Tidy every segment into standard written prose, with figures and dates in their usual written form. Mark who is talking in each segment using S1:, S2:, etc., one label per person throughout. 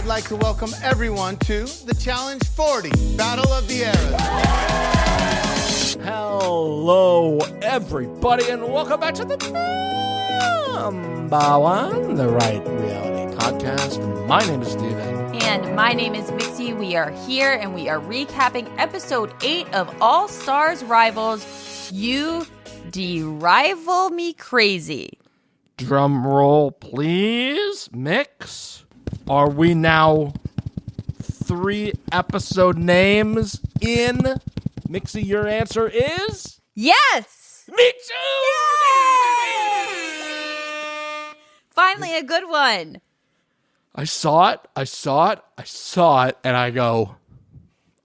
S1: like to welcome everyone to the Challenge 40 Battle of the Eras.
S2: Hello, everybody, and welcome back to the NUMBBBBBAAAAA The Right Reality Podcast. My name is Steven.
S3: And my name is Mixie. We are here, and we are recapping episode 8 of All Stars Rivals. You de-rival me crazy.
S2: Drum roll, please. Mix. Are we now 3 episode names in? Mixie, your answer is?
S3: Yes!
S2: Me too!
S3: Yay! Finally, a good one.
S2: I saw it, and I go,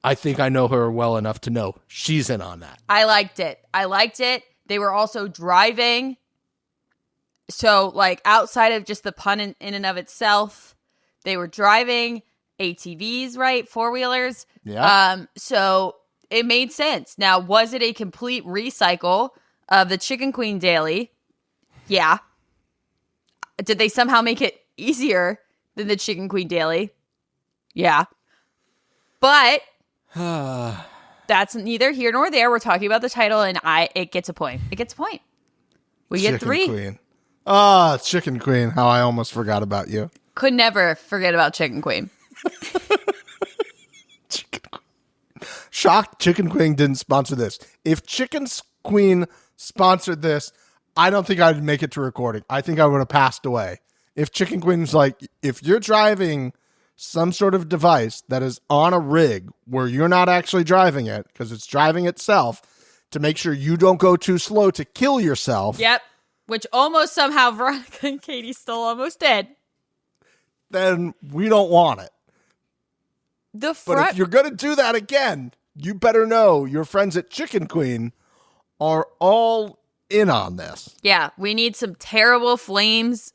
S2: I think I know her well enough to know she's in on that.
S3: I liked it. They were also driving. So, like, outside of just the pun in and of itself, they were driving ATVs, right? 4-wheelers.
S2: Yeah.
S3: So it made sense. Now, was it a complete recycle of the Chicken Queen daily? Yeah. Did they somehow make it easier than the Chicken Queen daily? Yeah. But that's neither here nor there. We're talking about the title, and it gets a point. We get 3.
S1: Queen. Chicken Queen. How I almost forgot about you.
S3: Could never forget about Chicken Queen.
S1: Chicken Queen. Shocked Chicken Queen didn't sponsor this. If Chicken Queen sponsored this, I don't think I'd make it to recording. I think I would have passed away. If Chicken Queen's like, if you're driving some sort of device that is on a rig where you're not actually driving it, because it's driving itself, to make sure you don't go too slow to kill yourself.
S3: Yep. Which almost somehow Veronica and Katie still almost did.
S1: Then we don't want it.
S3: But
S1: if you're going to do that again, you better know your friends at Chicken Queen are all in on this.
S3: Yeah, we need some terrible flames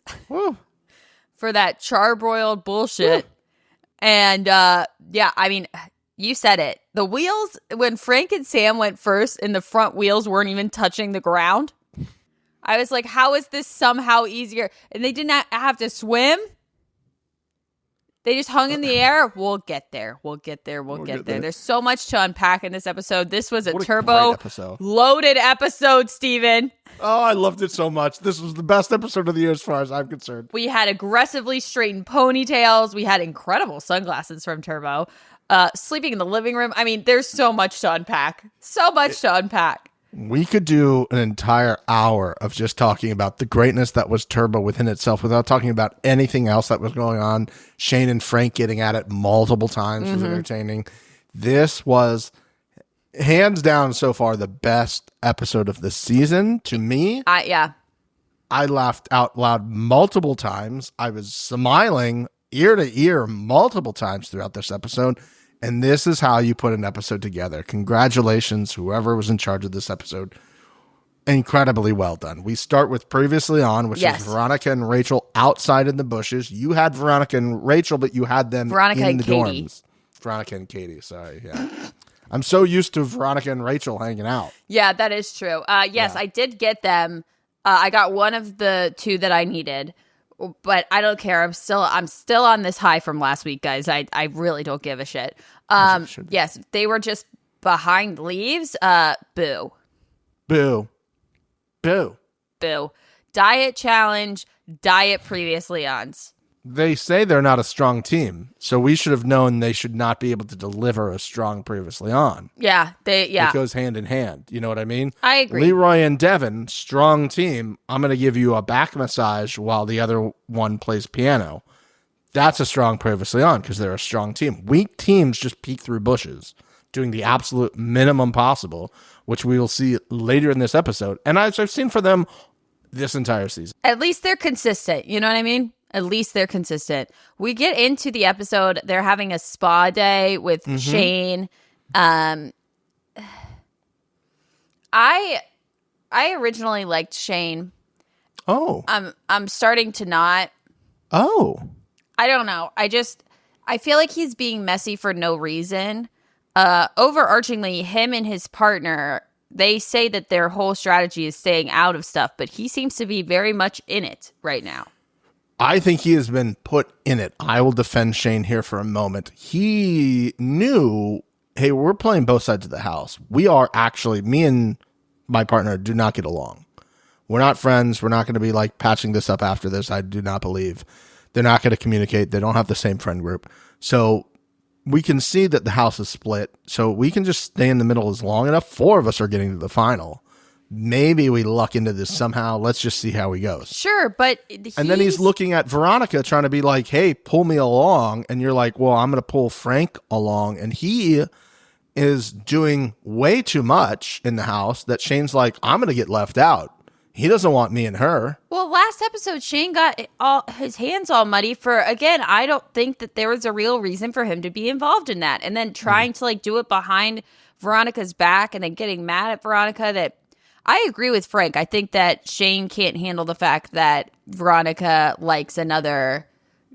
S3: for that charbroiled bullshit. And yeah, I mean, you said it. The wheels, when Frank and Sam went first and the front wheels weren't even touching the ground, I was like, how is this somehow easier? And they did not have to swim. They just hung in the air. We'll get there. We'll get there. There's so much to unpack in this episode. This was a turbo loaded episode, Steven.
S1: Oh, I loved it so much. This was the best episode of the year as far as I'm concerned.
S3: We had aggressively straightened ponytails. We had incredible sunglasses from Turbo. Sleeping in the living room. I mean, there's so much to unpack. We
S1: could do an entire hour of just talking about the greatness that was Turbo within itself without talking about anything else that was going on. Shane and Frank getting at it multiple times was entertaining. This was, hands down so far, the best episode of the season to me.
S3: Yeah.
S1: I laughed out loud multiple times. I was smiling ear to ear multiple times throughout this episode. And this is how you put an episode together. Congratulations, whoever was in charge of this episode. Incredibly well done. We start with Previously On, which is Veronica and Rachel outside in the bushes. You had Veronica and Rachel, but you had them in the dorms. Veronica and Katie, sorry. Yeah. I'm so used to Veronica and Rachel hanging out.
S3: Yeah, that is true. Yes, I did get them. I got one of the 2 that I needed. But I don't care. I'm still on this high from last week, guys. I really don't give a shit. Yes, they were just behind leaves. Boo. Diet challenge. Diet Previously Ons.
S1: They say they're not a strong team, so we should have known they should not be able to deliver a strong Previously On.
S3: Yeah, it
S1: goes hand in hand. You know what I mean?
S3: I agree.
S1: Leroy and Devin, strong team. I'm going to give you a back massage while the other one plays piano. That's a strong Previously On because they're a strong team. Weak teams just peek through bushes, doing the absolute minimum possible, which we will see later in this episode. And as I've seen for them this entire season.
S3: At least they're consistent. You know what I mean? At least they're consistent. We get into the episode. They're having a spa day with Shane. I originally liked Shane.
S1: Oh.
S3: I'm starting to not.
S1: Oh.
S3: I don't know. I feel like he's being messy for no reason. Overarchingly, him and his partner, they say that their whole strategy is staying out of stuff, but he seems to be very much in it right now.
S1: I think he has been put in it. I will defend Shane here for a moment. He knew, hey, we're playing both sides of the house. We are actually, me and my partner do not get along. We're not friends. We're not going to be like patching this up after this. I do not believe. They're not going to communicate. They don't have the same friend group. So we can see that the house is split. So we can just stay in the middle as long enough. 4 of us are getting to the final. Maybe we luck into this somehow. Let's just see how he goes.
S3: Sure, but
S1: and then he's looking at Veronica trying to be like, hey, pull me along. And you're like, well, I'm going to pull Frank along. And he is doing way too much in the house that Shane's like, I'm going to get left out. He doesn't want me and her.
S3: Well, last episode, Shane got all his hands all muddy for, again, I don't think that there was a real reason for him to be involved in that. And then trying to like do it behind Veronica's back and then getting mad at Veronica. That I agree with Frank. I think that Shane can't handle the fact that Veronica likes another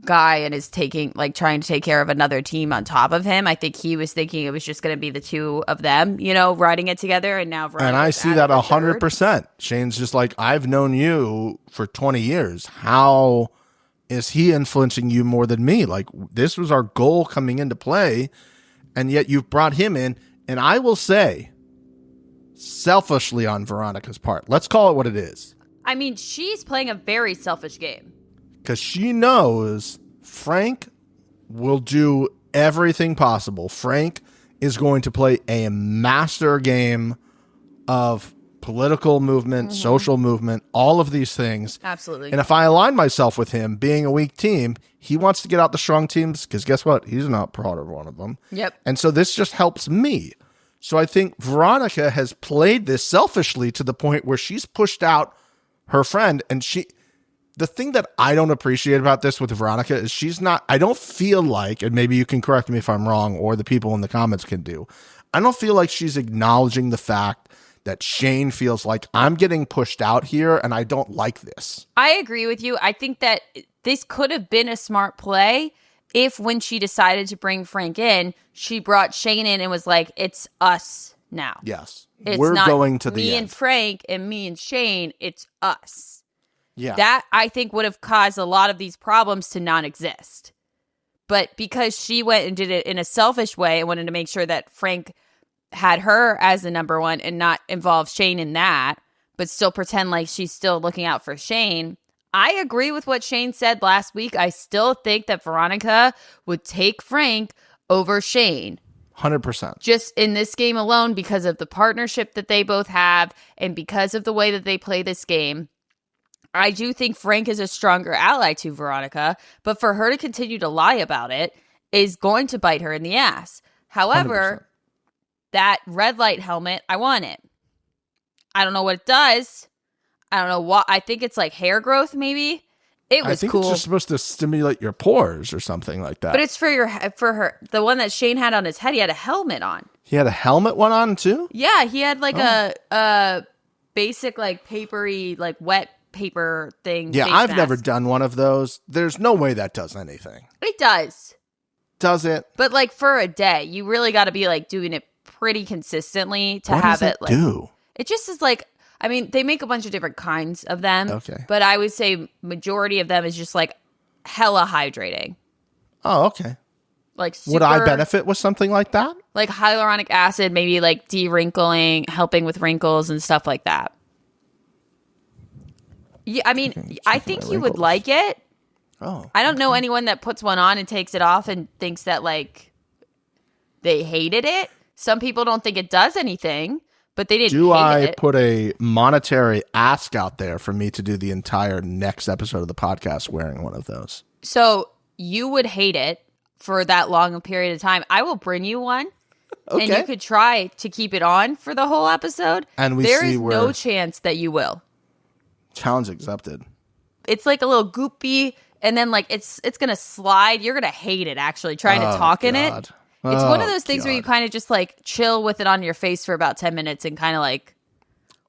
S3: guy and is trying to take care of another team on top of him. I think he was thinking it was just going to be the 2 of them, riding it together. And now Veronica's
S1: and I see that 100%. Shane's just like, I've known you for 20 years. How is he influencing you more than me? Like, this was our goal coming into play, and yet you've brought him in. And I will say, selfishly on Veronica's part, let's call it what it is.
S3: I mean, she's playing a very selfish game.
S1: Because she knows Frank will do everything possible. Frank is going to play a master game of political movement, social movement, all of these things.
S3: Absolutely.
S1: And if I align myself with him being a weak team, he wants to get out the strong teams because guess what? He's not part of one of them.
S3: Yep.
S1: And so this just helps me. So I think Veronica has played this selfishly to the point where she's pushed out her friend, and the thing that I don't appreciate about this with Veronica is I don't feel like, and maybe you can correct me if I'm wrong, or the people in the comments can do, I don't feel like she's acknowledging the fact that Shane feels like I'm getting pushed out here and I don't like this.
S3: I agree with you. I think that this could have been a smart play if when she decided to bring Frank in, she brought Shane in and was like, it's us now.
S1: Yes.
S3: We're
S1: not going to the
S3: me
S1: end.
S3: And Frank and me and Shane, it's us.
S1: Yeah.
S3: That, I think, would have caused a lot of these problems to non-exist. But because she went and did it in a selfish way and wanted to make sure that Frank had her as the number one and not involve Shane in that, but still pretend like she's still looking out for Shane, I agree with what Shane said last week. I still think that Veronica would take Frank over Shane.
S1: 100%.
S3: Just in this game alone, because of the partnership that they both have and because of the way that they play this game. I do think Frank is a stronger ally to Veronica, but for her to continue to lie about it is going to bite her in the ass. However,
S1: 100%.
S3: That red light helmet, I want it. I don't know what it does. I don't know what. I think it's like hair growth, maybe. It was
S1: I think
S3: cool.
S1: it's just supposed to stimulate your pores or something like that.
S3: But it's for her. The one that Shane had on his head, he had a helmet on.
S1: He had a helmet one on too?
S3: Yeah, he had like a basic like papery, like wet paper thing.
S1: Yeah,
S3: face
S1: I've
S3: mask.
S1: never done one of those. There's no way that does anything.
S3: It does.
S1: Does it?
S3: But like for a day, you really got to be like doing it pretty consistently to
S1: what
S3: have
S1: does
S3: it like
S1: do?
S3: It just is like, I mean, they make a bunch of different kinds of them.
S1: Okay.
S3: But I would say majority of them is just like hella hydrating.
S1: Oh, okay.
S3: Like super,
S1: would I benefit with something like that?
S3: Like hyaluronic acid, maybe like de-wrinkling, helping with wrinkles and stuff like that. Yeah, I mean,
S1: Okay,
S3: I think you would
S1: wrinkles.
S3: like it.
S1: Oh.
S3: I don't know anyone that puts one on and takes it off and thinks that like they hated it. Some people don't think it does anything, but they didn't
S1: Do
S3: hate
S1: I
S3: it.
S1: put a monetary ask out there for me to do the entire next episode of the podcast wearing one of those?
S3: So you would hate it for that long a period of time. I will bring you one.
S1: Okay.
S3: And you could try to keep it on for the whole episode.
S1: And we
S3: there
S1: see
S3: is
S1: where-
S3: no chance that you will.
S1: Challenge accepted.
S3: It's like a little goopy, and then like it's gonna slide. You're gonna hate it actually trying to talk in it.
S1: God.
S3: It's one of those things
S1: God.
S3: where you kind of just like chill with it on your face for about 10 minutes and kind of like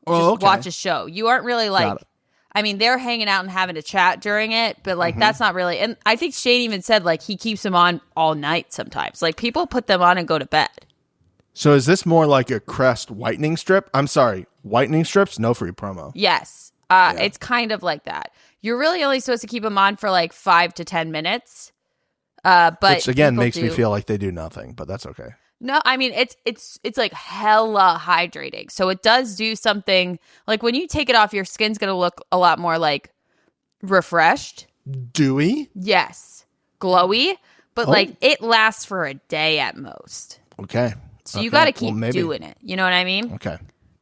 S3: just
S1: okay.
S3: watch a show. You aren't really like,
S1: Got it.
S3: I mean, they're hanging out and having a chat during it, but like that's not really. And I think Shane even said like he keeps them on all night sometimes. Like people put them on and go to bed.
S1: So is this more like a Crest whitening strip? I'm sorry, whitening strips, no free promo.
S3: Yes. It's kind of like that. You're really only supposed to keep them on for like 5 to 10 minutes. But
S1: which again makes me feel like they do nothing, but that's okay.
S3: No, I mean it's like hella hydrating. So it does do something like when you take it off, your skin's gonna look a lot more like refreshed.
S1: Dewy?
S3: Yes. Glowy. But like it lasts for a day at most.
S1: Okay.
S3: So you gotta keep doing it. You know what I mean?
S1: Okay.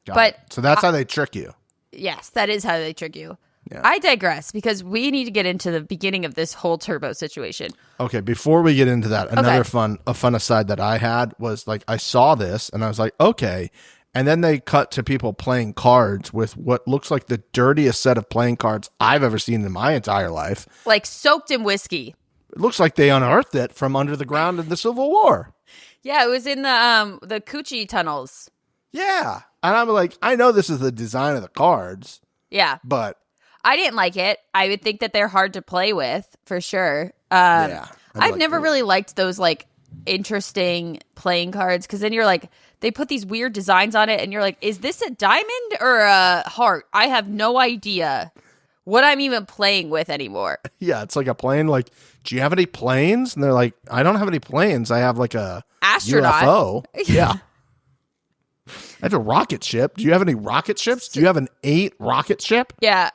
S1: Got it. So that's how they trick you.
S3: Yes, that is how they trick you.
S1: Yeah.
S3: I digress because we need to get into the beginning of this whole turbo situation.
S1: Okay, before we get into that, another fun aside that I had was like I saw this and I was like, okay. And then they cut to people playing cards with what looks like the dirtiest set of playing cards I've ever seen in my entire life.
S3: Like soaked in whiskey.
S1: It looks like they unearthed it from under the ground in the Civil War.
S3: Yeah, it was in the Coochie tunnels.
S1: Yeah. And I'm like, I know this is the design of the cards.
S3: Yeah.
S1: But
S3: I didn't like it. I would think that they're hard to play with for sure.
S1: Yeah.
S3: I've never really liked those like interesting playing cards because then you're like, they put these weird designs on it and you're like, is this a diamond or a heart? I have no idea what I'm even playing with anymore.
S1: Yeah, it's like a plane. Like, do you have any planes? And they're like, I don't have any planes. I have like a
S3: astronaut.
S1: UFO. Yeah. I have a rocket ship. Do you have any rocket ships? Do you have an 8 rocket ship?
S3: Yeah,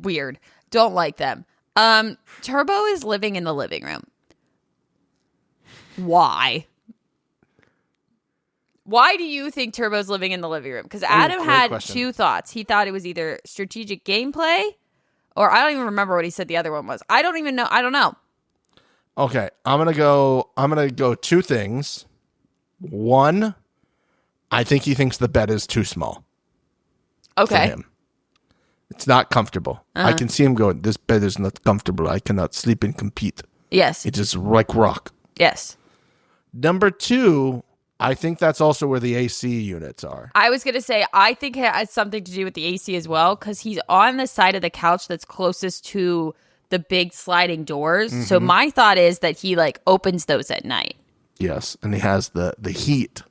S3: weird. Don't like them. Turbo is living in the living room. Why? Why do you think Turbo's living in the living room? Because Adam had 2 thoughts. He thought it was either strategic gameplay, or I don't even remember what he said the other one was. I don't even know. I don't know.
S1: Okay, I'm gonna go 2 things. One, I think he thinks the bed is too small.
S3: Okay.
S1: For him. It's not comfortable. I can see him going, this bed is not comfortable. I cannot sleep and compete.
S3: Yes.
S1: It is like rock.
S3: Yes.
S1: Number 2, I think that's also where the AC units are.
S3: I was going to say, I think it has something to do with the AC as well, because he's on the side of the couch that's closest to the big sliding doors. Mm-hmm. So my thought is that he like opens those at night.
S1: Yes, and he has the heat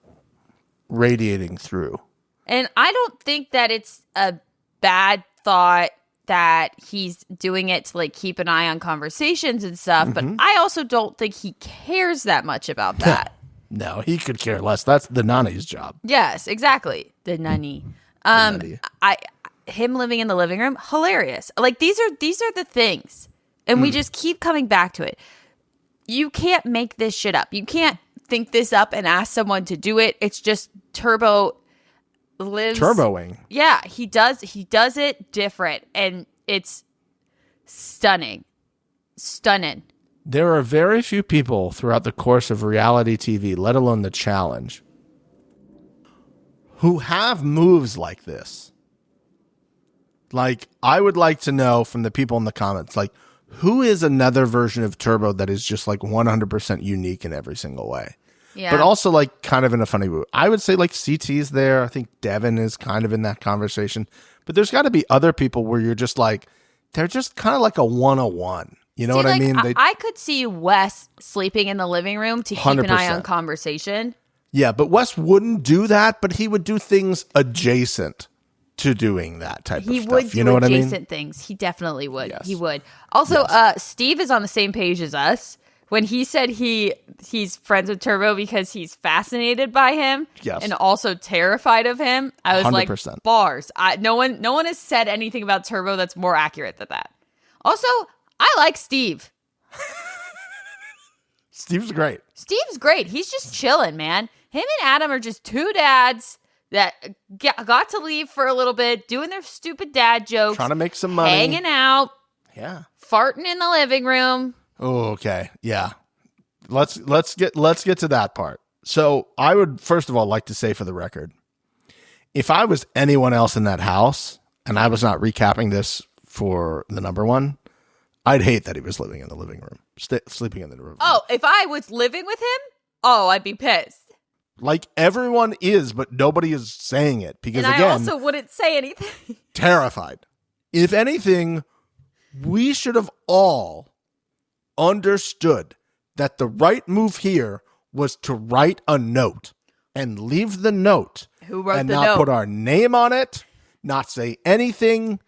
S1: radiating through.
S3: And I don't think that it's a bad thought that he's doing it to like keep an eye on conversations and stuff, but I also don't think he cares that much about that.
S1: No, he could care less. That's the nanny's job.
S3: Yes, exactly. The nanny. Him living in the living room, hilarious. Like these are the things. And we just keep coming back to it. You can't make this shit up. You can't think this up and ask someone to do it. It's just Turbo lives
S1: turboing.
S3: Yeah, he does it different and it's stunning. Stunning.
S1: There are very few people throughout the course of reality TV, let alone the challenge, who have moves like this. Like, I would like to know from the people in the comments, like, who is another version of Turbo that is just like 100% unique in every single way? Yeah. But also like kind of in a funny way. I would say like CT's there. I think Devin is kind of in that conversation. But there's got to be other people where you're just like, they're just kind of like a 101. You know what I mean?
S3: I could see Wes sleeping in the living room to keep 100%. An eye on conversation.
S1: Yeah, but Wes wouldn't do that, but he would do things adjacent to doing that type of stuff. He would do
S3: adjacent things. He definitely would. Yes. He would. Also, Steve is on the same page as us. When he said he's friends with Turbo because he's fascinated by him and also terrified of him, I was 100%. Like, bars. No one has said anything about Turbo that's more accurate than that. Also, I like Steve.
S1: Steve's great.
S3: Steve's great. He's just chilling, man. Him and Adam are just 2 dads that got to leave for a little bit, doing their stupid dad jokes.
S1: Trying to make some money.
S3: Hanging out.
S1: Yeah.
S3: Farting in the living room.
S1: Oh, okay. Yeah. Let's get to that part. So I would first of all like to say for the record, if I was anyone else in that house and I was not recapping this for the number one, I'd hate that he was living in the living room, sleeping in the room.
S3: Oh, if I was living with him, I'd be pissed.
S1: Like everyone is, but nobody is saying it because
S3: and
S1: again,
S3: I also wouldn't say anything.
S1: Terrified. If anything, we should have all understood that the right move here was to write a note and leave the note.
S3: Who wrote
S1: and
S3: the
S1: not
S3: note?
S1: Put our name on it, not say anything,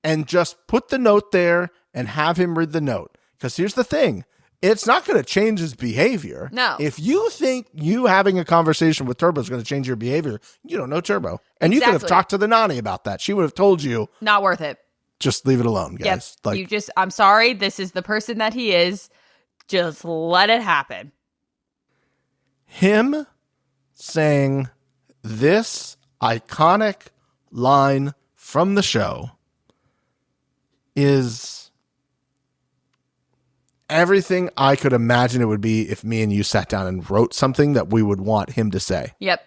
S1: and just put the note there and have him read the note. Because here's the thing. It's not going to change his behavior.
S3: No.
S1: If you think you having a conversation with Turbo is going to change your behavior, you don't know Turbo. And you could have talked to the nanny about that. She would have told you.
S3: Not worth it.
S1: Just leave it alone, guys.
S3: Yep. I'm sorry. This is the person that he is. Just let it happen.
S1: Him saying this iconic line from the show is everything I could imagine it would be if me and you sat down and wrote something that we would want him to say.
S3: Yep.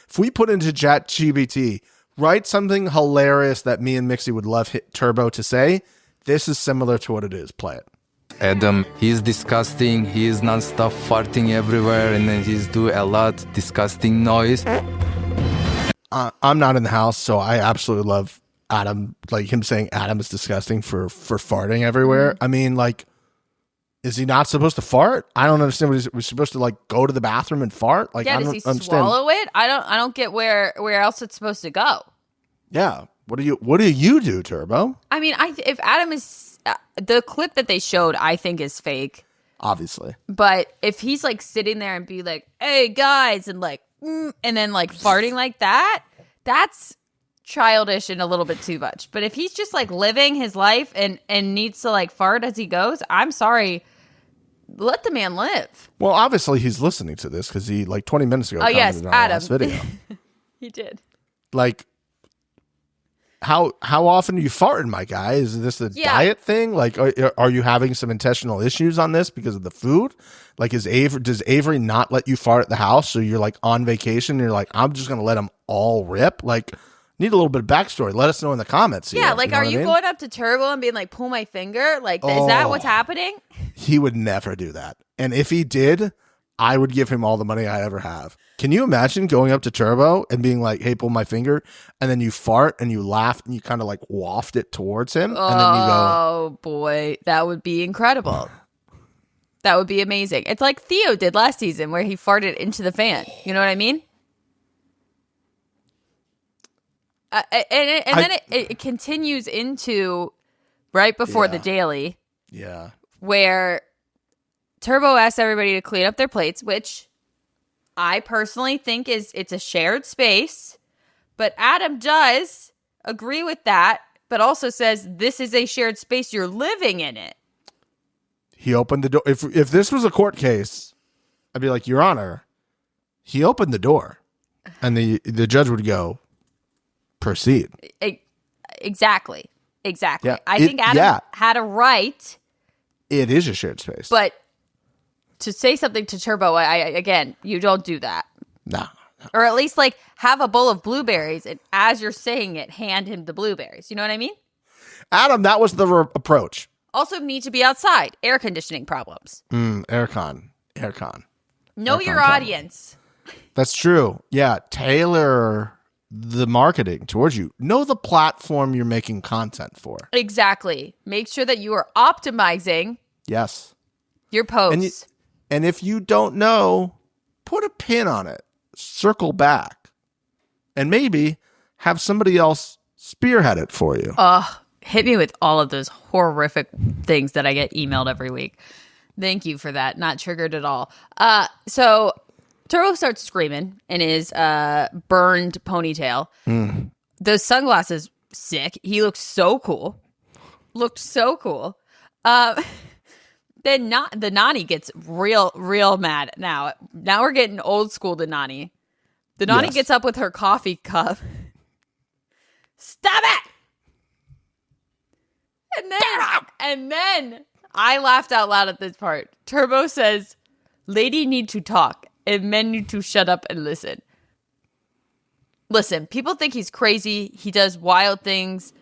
S1: If we put into ChatGPT, write something hilarious that me and Mixie would love Turbo to say, this is similar to what it is. Play it.
S4: Adam, he's disgusting. He's non-stop farting everywhere, and then he's do a lot disgusting noise.
S1: I'm not in the house, so I absolutely love Adam. Like him saying Adam is disgusting for farting everywhere. I mean, like, is he not supposed to fart? I don't understand. We're supposed to like go to the bathroom and fart. Like,
S3: yeah,
S1: I don't
S3: does he
S1: understand.
S3: swallow it? I don't get where else it's supposed to go.
S1: Yeah. What do you do, Turbo?
S3: I mean, if Adam is the clip that they showed, I think is fake.
S1: Obviously.
S3: But if he's like sitting there and be like, "Hey guys," and like, and then like farting like that, that's childish and a little bit too much. But if he's just like living his life and needs to like fart as he goes, I'm sorry. Let the man live.
S1: Well, obviously he's listening to this because he like 20 minutes ago commented on
S3: Adam.
S1: the last video.
S3: He did.
S1: Like, how often do you fart, my guy? Is this a diet thing? Like, are you having some intestinal issues on this because of the food? Like, does Avery not let you fart at the house? So you're like on vacation and you're like, I'm just going to let them all rip? Like, need a little bit of backstory. Let us know in the comments.
S3: Yeah,
S1: here.
S3: like, are you going up to Turbo and being like, pull my finger? Like, is that what's happening?
S1: He would never do that. And if he did, I would give him all the money I ever have. Can you imagine going up to Turbo and being like, hey, pull my finger, and then you fart and you laugh and you kind of like waft it towards him, and then you go,
S3: oh boy, that would be incredible. That would be amazing. It's like Theo did last season where he farted into the fan. You know what I mean? Then it continues into right before the daily.
S1: Yeah.
S3: Where Turbo asks everybody to clean up their plates, which I personally think it's a shared space. But Adam does agree with that, but also says this is a shared space. You're living in it.
S1: He opened the door. If this was a court case, I'd be like, Your Honor, he opened the door. And the judge would go, proceed.
S3: Exactly.
S1: Yeah,
S3: I think Adam had a right.
S1: It is a shared space.
S3: But to say something to Turbo, again, you don't do that.
S1: No.
S3: Or at least like have a bowl of blueberries and as you're saying it, hand him the blueberries. You know what I mean?
S1: Adam, that was the approach.
S3: Also need to be outside. Air conditioning problems.
S1: Aircon.
S3: Know
S1: Aircon
S3: your audience.
S1: That's true. Yeah. Tailor the marketing towards you. Know the platform you're making content for.
S3: Exactly. Make sure that you are optimizing
S1: Yes.
S3: your posts.
S1: And if you don't know, put a pin on it. Circle back. And maybe have somebody else spearhead it for you.
S3: Hit me with all of those horrific things that I get emailed every week. Thank you for that. Not triggered at all. So Turbo starts screaming in his burned ponytail. Those sunglasses, sick. He looked so cool. Then the Nani gets real mad now. Now we're getting old school to Nani. The Nani gets up with her coffee cup. Stop it! And then I laughed out loud at this part. Turbo says, "Lady need to talk, and men need to shut up and listen." Listen, people think he's crazy. He does wild things.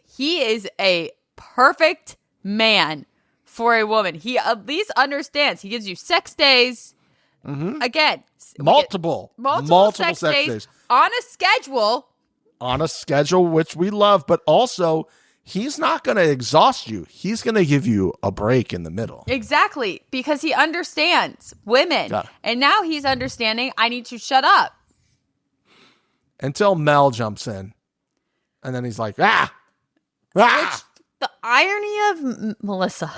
S3: He is a perfect man for a woman. He at least understands. He gives you sex days. Again,
S1: Multiple sex days.
S3: On a schedule.
S1: Which we love, but also he's not going to exhaust you. He's going to give you a break in the middle.
S3: Exactly, because he understands women. And now he's understanding I need to shut up.
S1: Until Mel jumps in. And then he's like, Ah!
S3: The irony of Melissa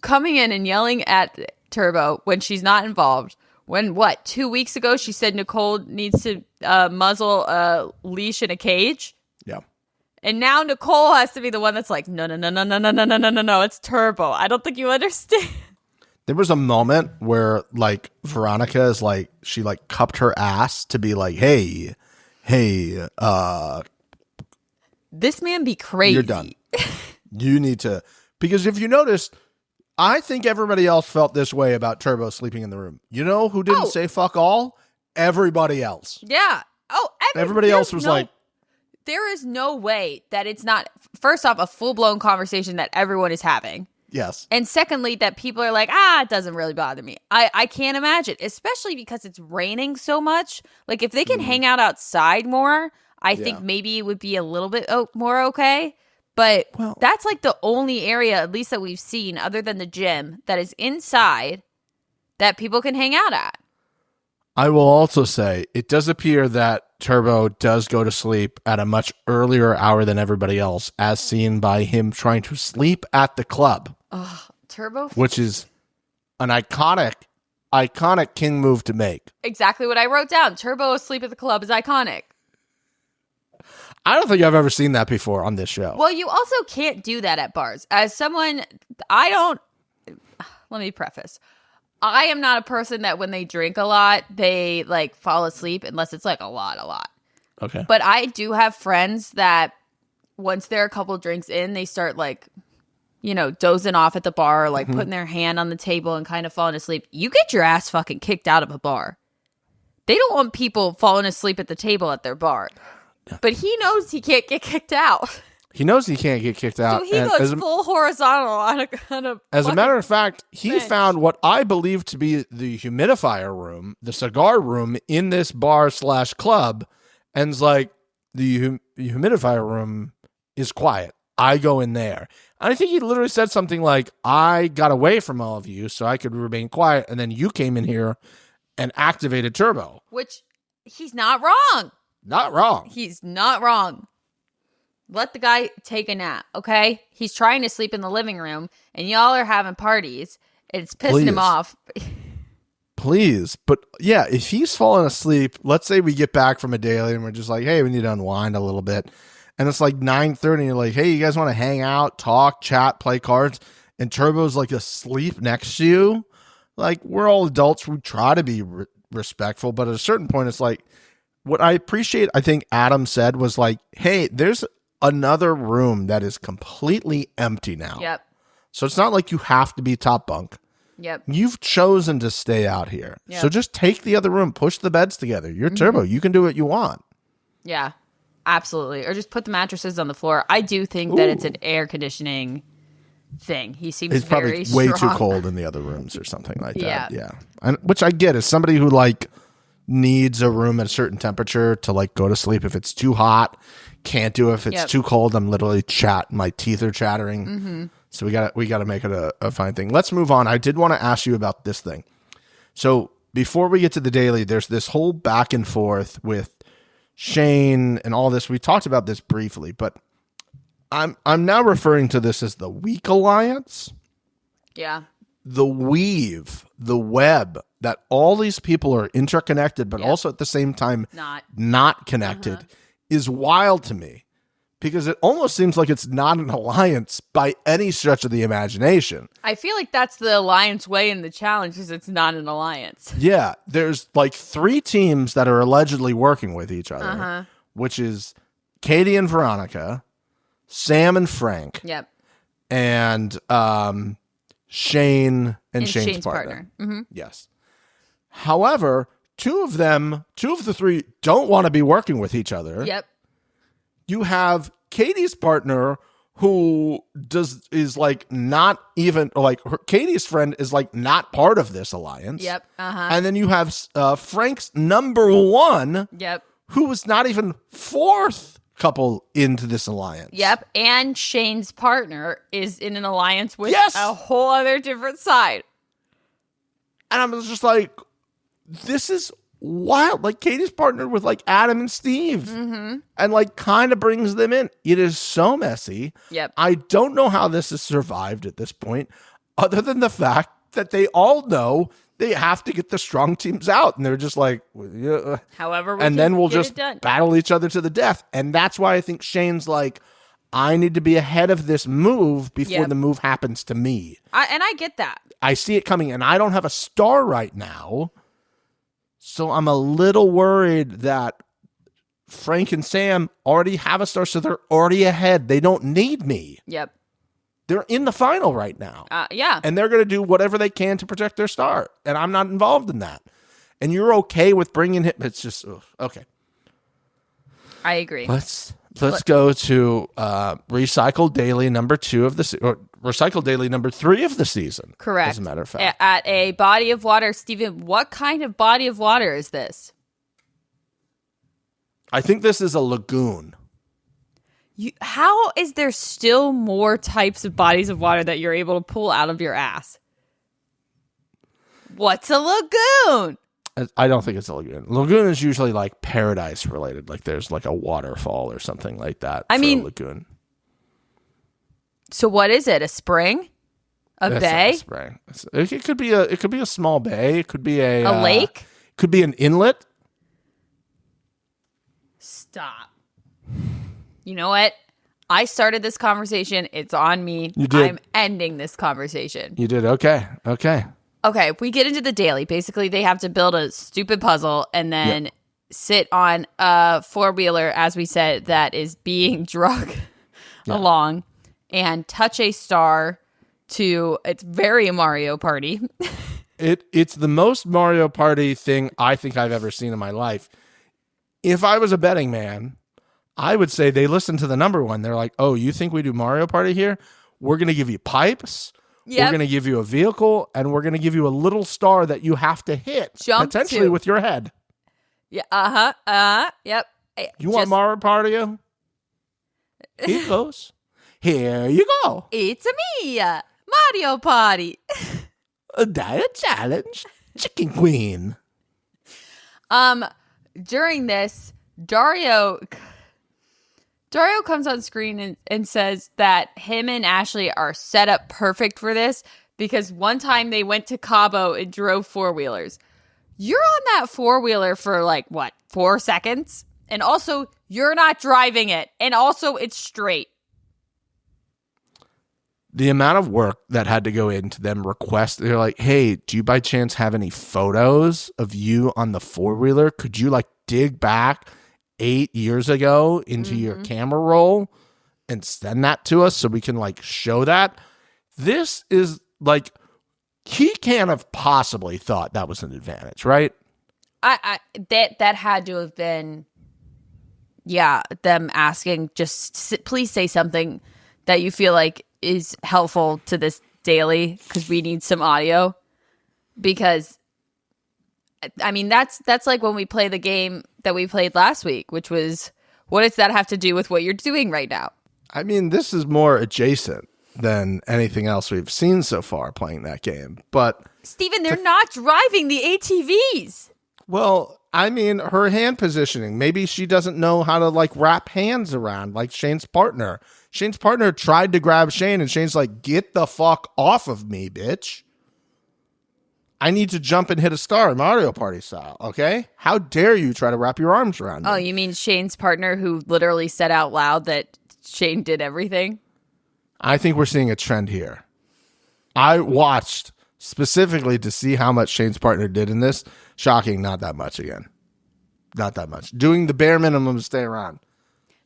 S3: coming in and yelling at Turbo when she's not involved. When, 2 weeks ago she said Nicole needs to muzzle a leash in a cage?
S1: Yeah.
S3: And now Nicole has to be the one that's like, no, it's Turbo. I don't think you understand.
S1: There was a moment where like Veronica is like, she like cupped her ass to be like, hey,
S3: this man be crazy.
S1: you're done. You need to, because if you noticed, I think everybody else felt this way about Turbo sleeping in the room. You know who didn't say fuck all? Everybody else.
S3: Yeah. Oh,
S1: everybody else was like,
S3: there is no way that it's not, first off, a full-blown conversation that everyone is having.
S1: yes.
S3: And secondly, that people are like, it doesn't really bother me. I can't imagine, especially because it's raining so much. Like, if they can hang out outside more, I think maybe it would be a little bit more okay. But that's like the only area, at least that we've seen, other than the gym, that is inside that people can hang out at.
S1: I will also say it does appear that Turbo does go to sleep at a much earlier hour than everybody else, as seen by him trying to sleep at the club.
S3: Turbo?
S1: Which is an iconic king move to make.
S3: Exactly what I wrote down. Turbo asleep at the club is iconic.
S1: I don't think I've ever seen that before on this show.
S3: Well, you also can't do that at bars. As someone, let me preface. I am not a person that when they drink a lot, they like fall asleep unless it's like a lot.
S1: Okay.
S3: But I do have friends that once they're a couple drinks in, they start like, dozing off at the bar, or like putting their hand on the table and kind of falling asleep. You get your ass fucking kicked out of a bar. They don't want people falling asleep at the table at their bar. But he knows he can't get kicked out.
S1: He knows he can't get kicked out.
S3: So he goes full horizontal on a
S1: as a matter of fact, he
S3: bench.
S1: found what I believe to be the humidifier room, the cigar room in this bar/club, and is like, the humidifier room is quiet. I go in there. And I think he literally said something like, I got away from all of you so I could remain quiet, and then you came in here and activated Turbo.
S3: Which, he's not wrong.
S1: Not wrong.
S3: He's not wrong. Let the guy take a nap, okay? He's trying to sleep in the living room, and y'all are having parties. It's pissing him off.
S1: Please. But yeah, if he's falling asleep, let's say we get back from a daily and we're just like, hey, we need to unwind a little bit. And it's like 9:30 and you're like, hey, you guys want to hang out, talk, chat, play cards? And Turbo's like asleep next to you. Like, we're all adults. We try to be respectful. But at a certain point, it's like, what I appreciate, I think Adam said was like, hey, there's another room that is completely empty now.
S3: Yep.
S1: So it's not like you have to be top bunk.
S3: Yep.
S1: You've chosen to stay out here.
S3: Yep.
S1: So just take the other room, push the beds together. You're Turbo. You can do what you want.
S3: Yeah, absolutely. Or just put the mattresses on the floor. I do think that it's an air conditioning thing. He seems
S1: It's
S3: very
S1: probably way
S3: strong.
S1: too cold in the other rooms or something like that.
S3: Yeah.
S1: Yeah. And, which I get as somebody who like needs a room at a certain temperature to like go to sleep. If it's too hot, can't do it. If it's too cold, I'm literally my teeth are chattering. So we gotta make it a fine thing. Let's move on. I did want to ask you about this thing. So before we get to the daily, there's this whole back and forth with Shane and all this. We talked about this briefly, but I'm now referring to this as the weak alliance.
S3: Yeah.
S1: The weave, the web, that all these people are interconnected, but also at the same time not connected, is wild to me, because it almost seems like it's not an alliance by any stretch of the imagination.
S3: I feel like that's the alliance way in the challenge, is it's not an alliance.
S1: Yeah, there's like 3 teams that are allegedly working with each other, which is Katie and Veronica, Sam and Frank, and Shane and Shane's partner. Yes. However, 2 of the 3 don't want to be working with each other.
S3: Yep.
S1: You have Katie's partner who is like not even like Katie's friend is like not part of this alliance.
S3: Yep.
S1: And then you have Frank's number 1.
S3: Yep.
S1: Who was not even 4th couple into this alliance.
S3: Yep. And Shane's partner is in an alliance with
S1: Yes!
S3: a whole other different side.
S1: And I'm just like, this is wild. Like Katie's partnered with like Adam and Steve and like kind of brings them in. It is so messy.
S3: Yep.
S1: I don't know how this has survived at this point, other than the fact that they all know they have to get the strong teams out. And they're just like, well, yeah.
S3: However,
S1: and then we'll just battle each other to the death. And that's why I think Shane's like, I need to be ahead of this move before the move happens to me.
S3: And I get that.
S1: I see it coming, and I don't have a star right now. So I'm a little worried that Frank and Sam already have a star, so they're already ahead. They don't need me.
S3: Yep.
S1: They're in the final right now.
S3: Yeah.
S1: And they're going to do whatever they can to protect their star. And I'm not involved in that. And you're okay with bringing him. It's just, okay.
S3: I agree.
S1: Let's go to Recycle Daily number 2 of the or Recycle Daily number 3 of the season.
S3: Correct.
S1: As a matter of fact.
S3: At a body of water. Steven, what kind of body of water is this?
S1: I think this is a lagoon.
S3: How is there still more types of bodies of water that you're able to pull out of your ass? What's a lagoon?
S1: I don't think it's a lagoon. Lagoon is usually like paradise related. Like there's like a waterfall or something like that.
S3: I mean,
S1: a lagoon.
S3: So what is it? A spring? A
S1: That's
S3: bay?
S1: not a spring. It could be a small bay. It could be a
S3: lake?
S1: Could be an inlet.
S3: Stop. You know what? I started this conversation. It's on me.
S1: You did.
S3: I'm ending this conversation.
S1: You did. Okay.
S3: Okay, we get into the daily. Basically, they have to build a stupid puzzle and then sit on a four-wheeler, as we said, that is being drug along and touch a star to, it's very Mario Party.
S1: It's the most Mario Party thing I think I've ever seen in my life. If I was a betting man, I would say they listen to the number one. They're like, oh, you think we do Mario Party here? We're going to give you pipes. Yep. We're going to give you a vehicle, and we're going to give you a little star that you have to hit, potentially with your head.
S3: Yeah, yep.
S1: You want Mario Party? Here goes. Here you go.
S3: It's me, Mario Party.
S1: A diet challenge, Chicken Queen.
S3: During this, Dario comes on screen and says that him and Ashley are set up perfect for this because one time they went to Cabo and drove four-wheelers. You're on that four-wheeler for 4 seconds, and also you're not driving it, and also it's straight.
S1: The amount of work that had to go into them request, they're like, hey, do you by chance have any photos of you on the four-wheeler? Could you dig back 8 years ago into your camera roll and send that to us so we can show that? This is he can't have possibly thought that was an advantage, right?
S3: That had to have been, them asking, just please say something that you feel like is helpful to this daily because we need some audio. Because I mean, that's like when we play the game that we played last week, which was, what does that have to do with what you're doing right now?
S1: I mean, this is more adjacent than anything else we've seen so far playing that game. But
S3: Steven, they're not driving the ATVs.
S1: Well, I mean, her hand positioning. Maybe she doesn't know how to wrap hands around like Shane's partner. Shane's partner tried to grab Shane, and Shane's like, get the fuck off of me, bitch. I need to jump and hit a star Mario Party style, okay? How dare you try to wrap your arms around me?
S3: Oh, you mean Shane's partner who literally said out loud that Shane did everything?
S1: I think we're seeing a trend here. I watched specifically to see how much Shane's partner did in this. Shocking, not that much again. Not that much. Doing the bare minimum to stay around.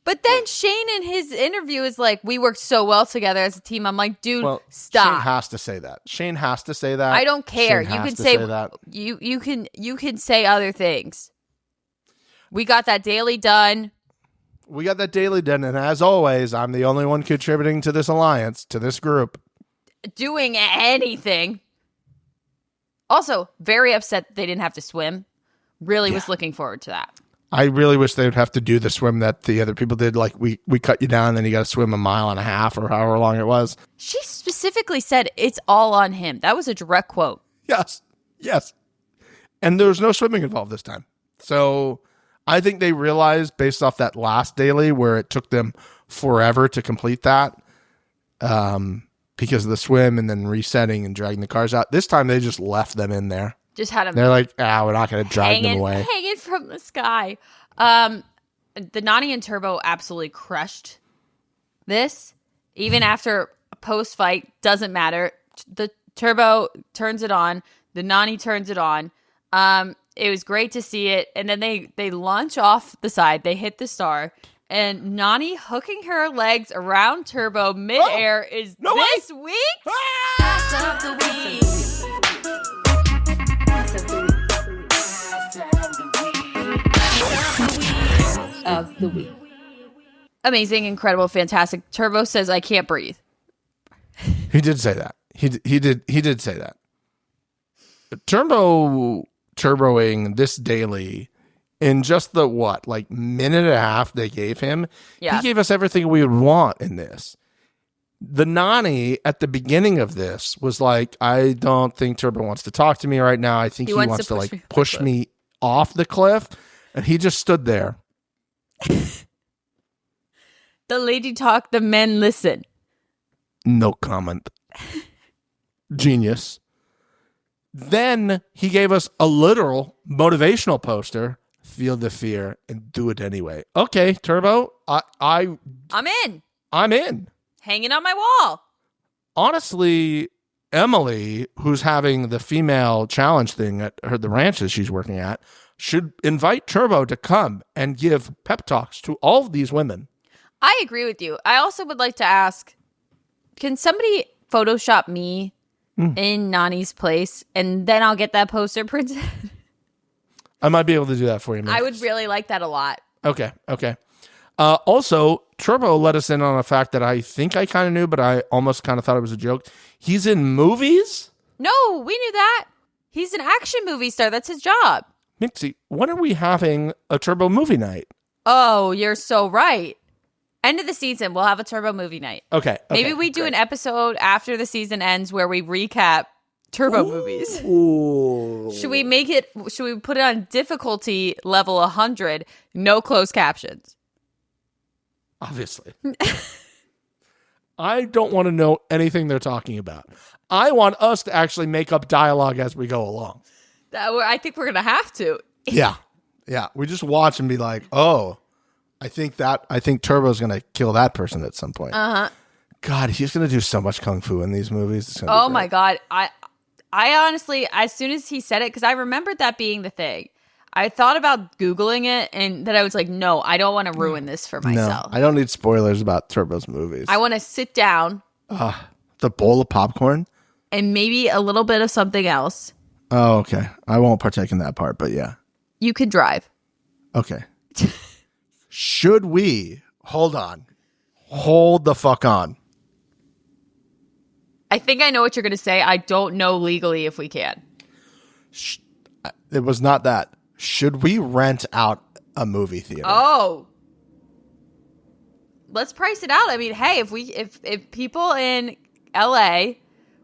S3: But then Shane in his interview is like, we worked so well together as a team. I'm like, dude, stop.
S1: Shane has to say that. Shane has to say that.
S3: I don't care.
S1: Shane
S3: You
S1: has
S3: can
S1: to
S3: say
S1: that.
S3: You can say other things. We got that daily done.
S1: We got that daily done, and as always, I'm the only one contributing to this alliance, to this group.
S3: Doing anything. Also, very upset that they didn't have to swim. Really was looking forward to that.
S1: I really wish they would have to do the swim that the other people did. We cut you down, and then you got to swim 1.5 miles or however long it was.
S3: She specifically said it's all on him. That was a direct quote.
S1: Yes. And there was no swimming involved this time. So I think they realized based off that last daily where it took them forever to complete that because of the swim and then resetting and dragging the cars out. This time they just left them in there.
S3: Just had them.
S1: They're like, we're not going to drag them away.
S3: Hanging from the sky. The Nani and Turbo absolutely crushed this. Even after post-fight, doesn't matter. The Turbo turns it on. The Nani turns it on. It was great to see it. And then they launch off the side. They hit the star. And Nani hooking her legs around Turbo midair is this week.
S1: Ah!
S3: Of the week. Of the week. Amazing, incredible, fantastic. Turbo says, I can't breathe.
S1: He did say that. He did say that. Turboing this daily in just the minute and a half they gave him.
S3: Yeah.
S1: He gave us everything we would want in this. The Nani at the beginning of this was like, I don't think Turbo wants to talk to me right now. I think he wants to push me off the cliff. And he just stood there.
S3: The lady talk, the men listen.
S1: No comment. Genius. Then he gave us a literal motivational poster. Feel the fear and do it anyway. Okay, Turbo, I'm
S3: in.
S1: I'm in.
S3: Hanging on my wall.
S1: Honestly, Emily, who's having the female challenge thing at the ranches she's working at, should invite Turbo to come and give pep talks to all of these women.
S3: I agree with you. I also would like to ask, can somebody Photoshop me in Nani's place and then I'll get that poster printed?
S1: I might be able to do that for you, man.
S3: I would really like that a lot.
S1: Okay. Also, Turbo let us in on a fact that I think I kind of knew, but I almost kind of thought it was a joke. He's in movies?
S3: No, we knew that. He's an action movie star. That's his job.
S1: Mixie, when are we having a Turbo movie night?
S3: Oh, you're so right. End of the season, we'll have a Turbo movie night.
S1: Okay.
S3: Maybe we do an episode after the season ends where we recap Turbo movies.
S1: Ooh.
S3: Should we put it on difficulty level 100, no closed captions?
S1: Obviously. I don't want to know anything they're talking about. I want us to actually make up dialogue as we go along.
S3: I think we're going to have to.
S1: Yeah. We just watch and be like, oh, I think Turbo's going to kill that person at some point.
S3: Uh-huh.
S1: God, he's going to do so much kung fu in these movies.
S3: Oh my God. I honestly, as soon as he said it, because I remembered that being the thing, I thought about Googling it and then I was like, no, I don't want to ruin this for myself.
S1: No, I don't need spoilers about Turbo's movies.
S3: I want to sit down.
S1: The bowl of popcorn?
S3: And maybe a little bit of something else.
S1: Oh, okay. I won't partake in that part, but yeah.
S3: You can drive.
S1: Okay. Should we? Hold on. Hold the fuck on.
S3: I think I know what you're going to say. I don't know legally if we can.
S1: It was not that. Should we rent out a movie theater?
S3: Oh. Let's price it out. I mean, hey, if people in LA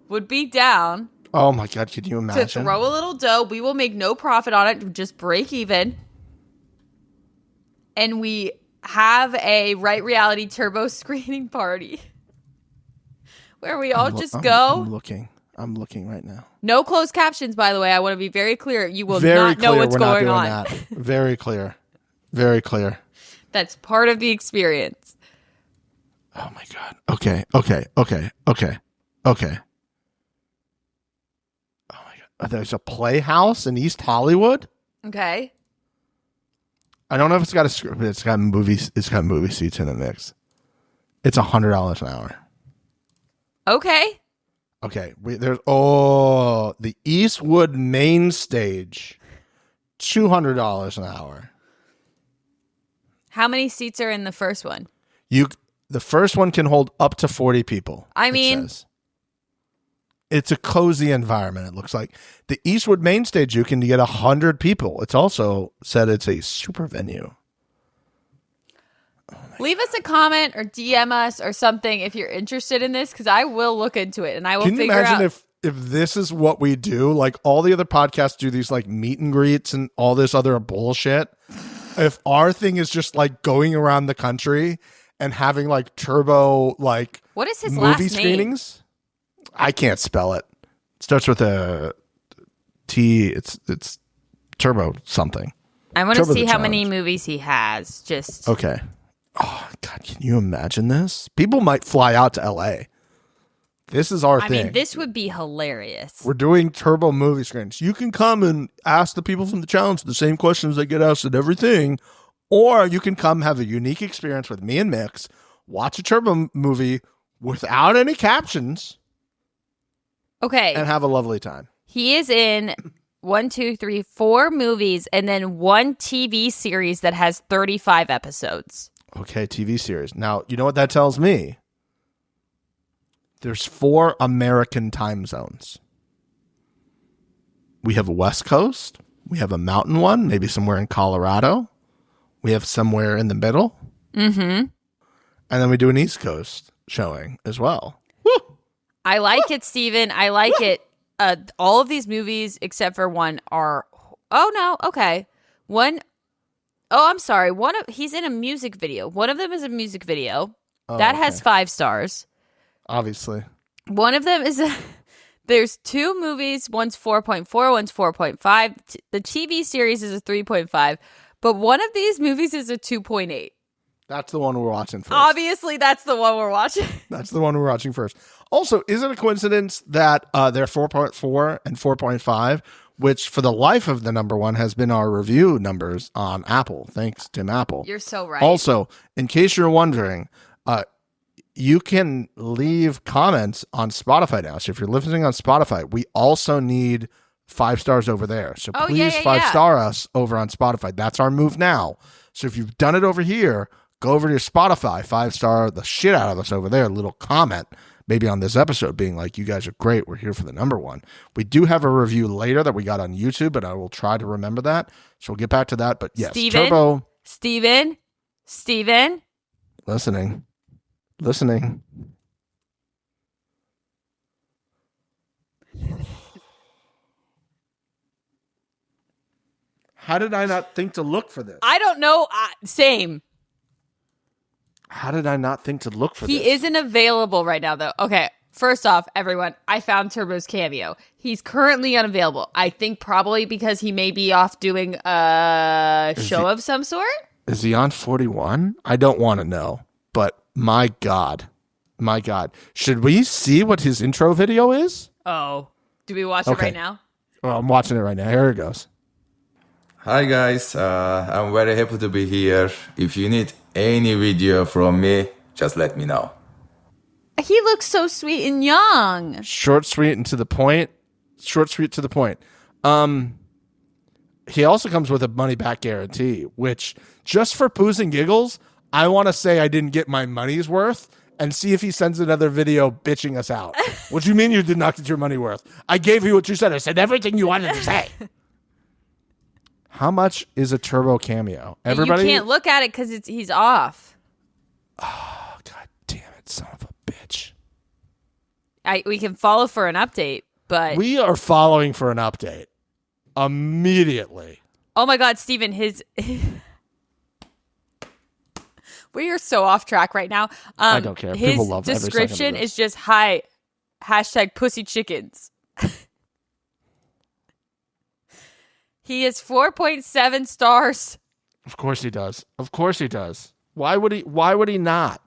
S3: would be down.
S1: Oh my God, could you imagine?
S3: To throw a little dough, we will make no profit on it, just break even. And we have a Right Reality Turbo screening party where we all just go.
S1: I'm looking right now.
S3: No closed captions, by the way. I want to be very clear. You will not know what's going on.
S1: That. Very clear. Very clear.
S3: That's part of the experience.
S1: Oh my God. Okay. Oh my God. There's a Playhouse in East Hollywood.
S3: Okay.
S1: I don't know if it's got a script, but it's got movies. It's got movie seats in the mix. It's $100 an hour.
S3: Okay.
S1: There's the Eastwood main stage, $200 an hour.
S3: How many seats are in the first one?
S1: The first one can hold up to 40 people.
S3: I mean,
S1: it's a cozy environment. It looks like the Eastwood main stage. You can get 100 people. It's also said it's a super venue.
S3: Leave us a comment or DM us or something if you're interested in this, because I will look into it and I will figure out.
S1: Can you imagine if this is what we do, like all the other podcasts do these like meet and greets and all this other bullshit. If our thing is just like going around the country and having like Turbo, like
S3: What is his
S1: movie
S3: last name?
S1: screenings, I can't spell it. It starts with a T. It's Turbo something.
S3: I want to
S1: Turbo
S3: see
S1: the
S3: how many
S1: Challenge.
S3: movies he has. Just
S1: Okay. Oh God, can you imagine this? People might fly out to LA. This is our
S3: I
S1: thing.
S3: mean, this would be hilarious.
S1: We're doing Turbo movie screens. You can come and ask the people from the challenge the same questions they get asked at everything, or you can come have a unique experience with me and Mix, watch a Turbo movie without any captions,
S3: Okay.
S1: and have a lovely time.
S3: He is in 4 movies and then 1 TV series that has 35 episodes.
S1: Okay, TV series. Now, you know what that tells me? There's 4 American time zones. We have a West Coast. We have a mountain one, maybe somewhere in Colorado. We have somewhere in the middle.
S3: Mm-hmm.
S1: And then we do an East Coast showing as well.
S3: I like it, Steven. I like it. All of these movies, except for one, are... Oh, no. Okay. One... Oh, I'm sorry. He's in a music video. One of them is a music video. That has 5 stars.
S1: Obviously.
S3: One of them is... There's 2 movies. One's 4.4, one's 4.5. The TV series is a 3.5. But one of these movies is a 2.8.
S1: That's the one we're watching first.
S3: Obviously, that's the one we're watching.
S1: That's the one we're watching first. Also, is it a coincidence that they're 4.4 and 4.5, which for the life of the number one has been our review numbers on Apple. Thanks, Tim Apple.
S3: You're so right.
S1: Also, in case you're wondering, you can leave comments on Spotify now. So if you're listening on Spotify, we also need 5 stars over there. So please 5-star us over on Spotify. That's our move now. So if you've done it over here, go over to your Spotify, 5-star the shit out of us over there. A little comment, maybe on this episode, being like, you guys are great. We're here for the number one. We do have a review later that we got on YouTube, but I will try to remember that. So we'll get back to that. But yes, Turbo.
S3: Steven.
S1: Listening. How did I not think to look for this?
S3: I don't know. Same.
S1: How did I not think to look for this?
S3: He isn't available right now, though. Okay. First off, everyone, I found Turbo's cameo. He's currently unavailable. I think probably because he may be off doing a show of some sort.
S1: Is he on 41? I don't want to know, but my God. Should we see what his intro video is?
S3: Oh. Do we watch it right now?
S1: Well, I'm watching it right now. Here it goes.
S5: Hi guys, I'm very happy to be here. If you need any video from me, just let me know.
S3: He looks so sweet and young.
S1: Short, sweet, and to the point. He also comes with a money back guarantee, which just for poos and giggles, I want to say I didn't get my money's worth and see if he sends another video bitching us out. What do you mean you did not get your money worth? I gave you what you said. I said everything you wanted to say. How much is a Turbo cameo? Everybody,
S3: You can't look at it because he's off.
S1: Oh, God damn it, son of a bitch.
S3: We can follow for an update, but...
S1: We are following for an update. Immediately.
S3: Oh my God, Steven, we are so off track right now.
S1: I don't care.
S3: His
S1: People love every second of
S3: description
S1: this.
S3: is just, hi, #pussychickens. He is 4.7 stars.
S1: Of course he does. Why would he not?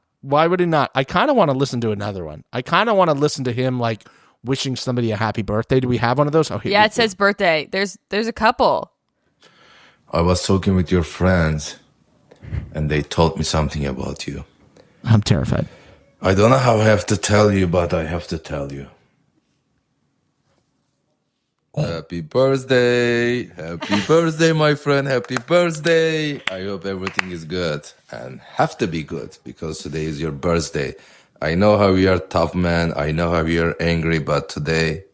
S1: I kind of want to listen to another one. I kind of want to listen to him like wishing somebody a happy birthday. Do we have one of those? Oh, here
S3: Yeah, it says birthday. There's a couple.
S5: I was talking with your friends, and they told me something about you.
S1: I'm terrified.
S5: I don't know how I have to tell you, but I have to tell you. Happy birthday, my friend, happy birthday. I hope everything is good and have to be good because today is your birthday. I know how you are tough, man. I know how you are angry, but today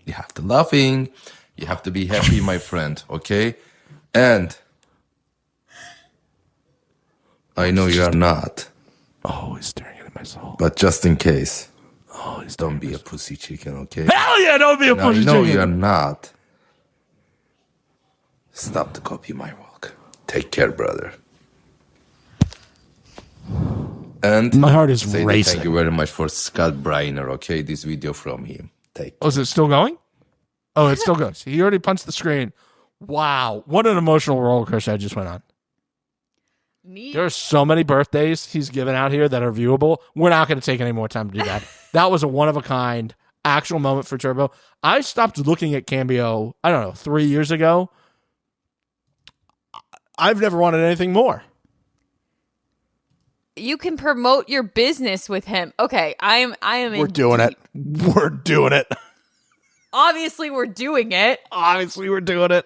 S5: you have to laughing. You have to be happy, my friend, okay? And I know you are not.
S1: Oh, he's staring into my soul.
S5: But just in case,
S2: Oh, he's
S5: Don't be a pussy chicken, okay?
S2: Hell yeah, don't be a
S5: No,
S2: pussy
S5: no,
S2: chicken.
S5: you're not. Stop to copy my walk. Take care, brother. And
S2: My heart is
S5: say
S2: racing.
S5: thank you very much for Scott Briner, okay? This video from him. Take
S2: Oh, is it still going? Oh, it still goes. He already punched the screen. Wow. What an emotional roller coaster I just went on. There are so many birthdays he's given out here that are viewable. We're not going to take any more time to do that. That was a one-of-a-kind actual moment for Turbo. I stopped looking at Cambio, I don't know, 3 years ago. I've never wanted anything more.
S3: You can promote your business with him. Okay, I am.
S2: We're doing it. We're doing it.
S3: Obviously, we're doing it.
S2: Obviously, we're doing it.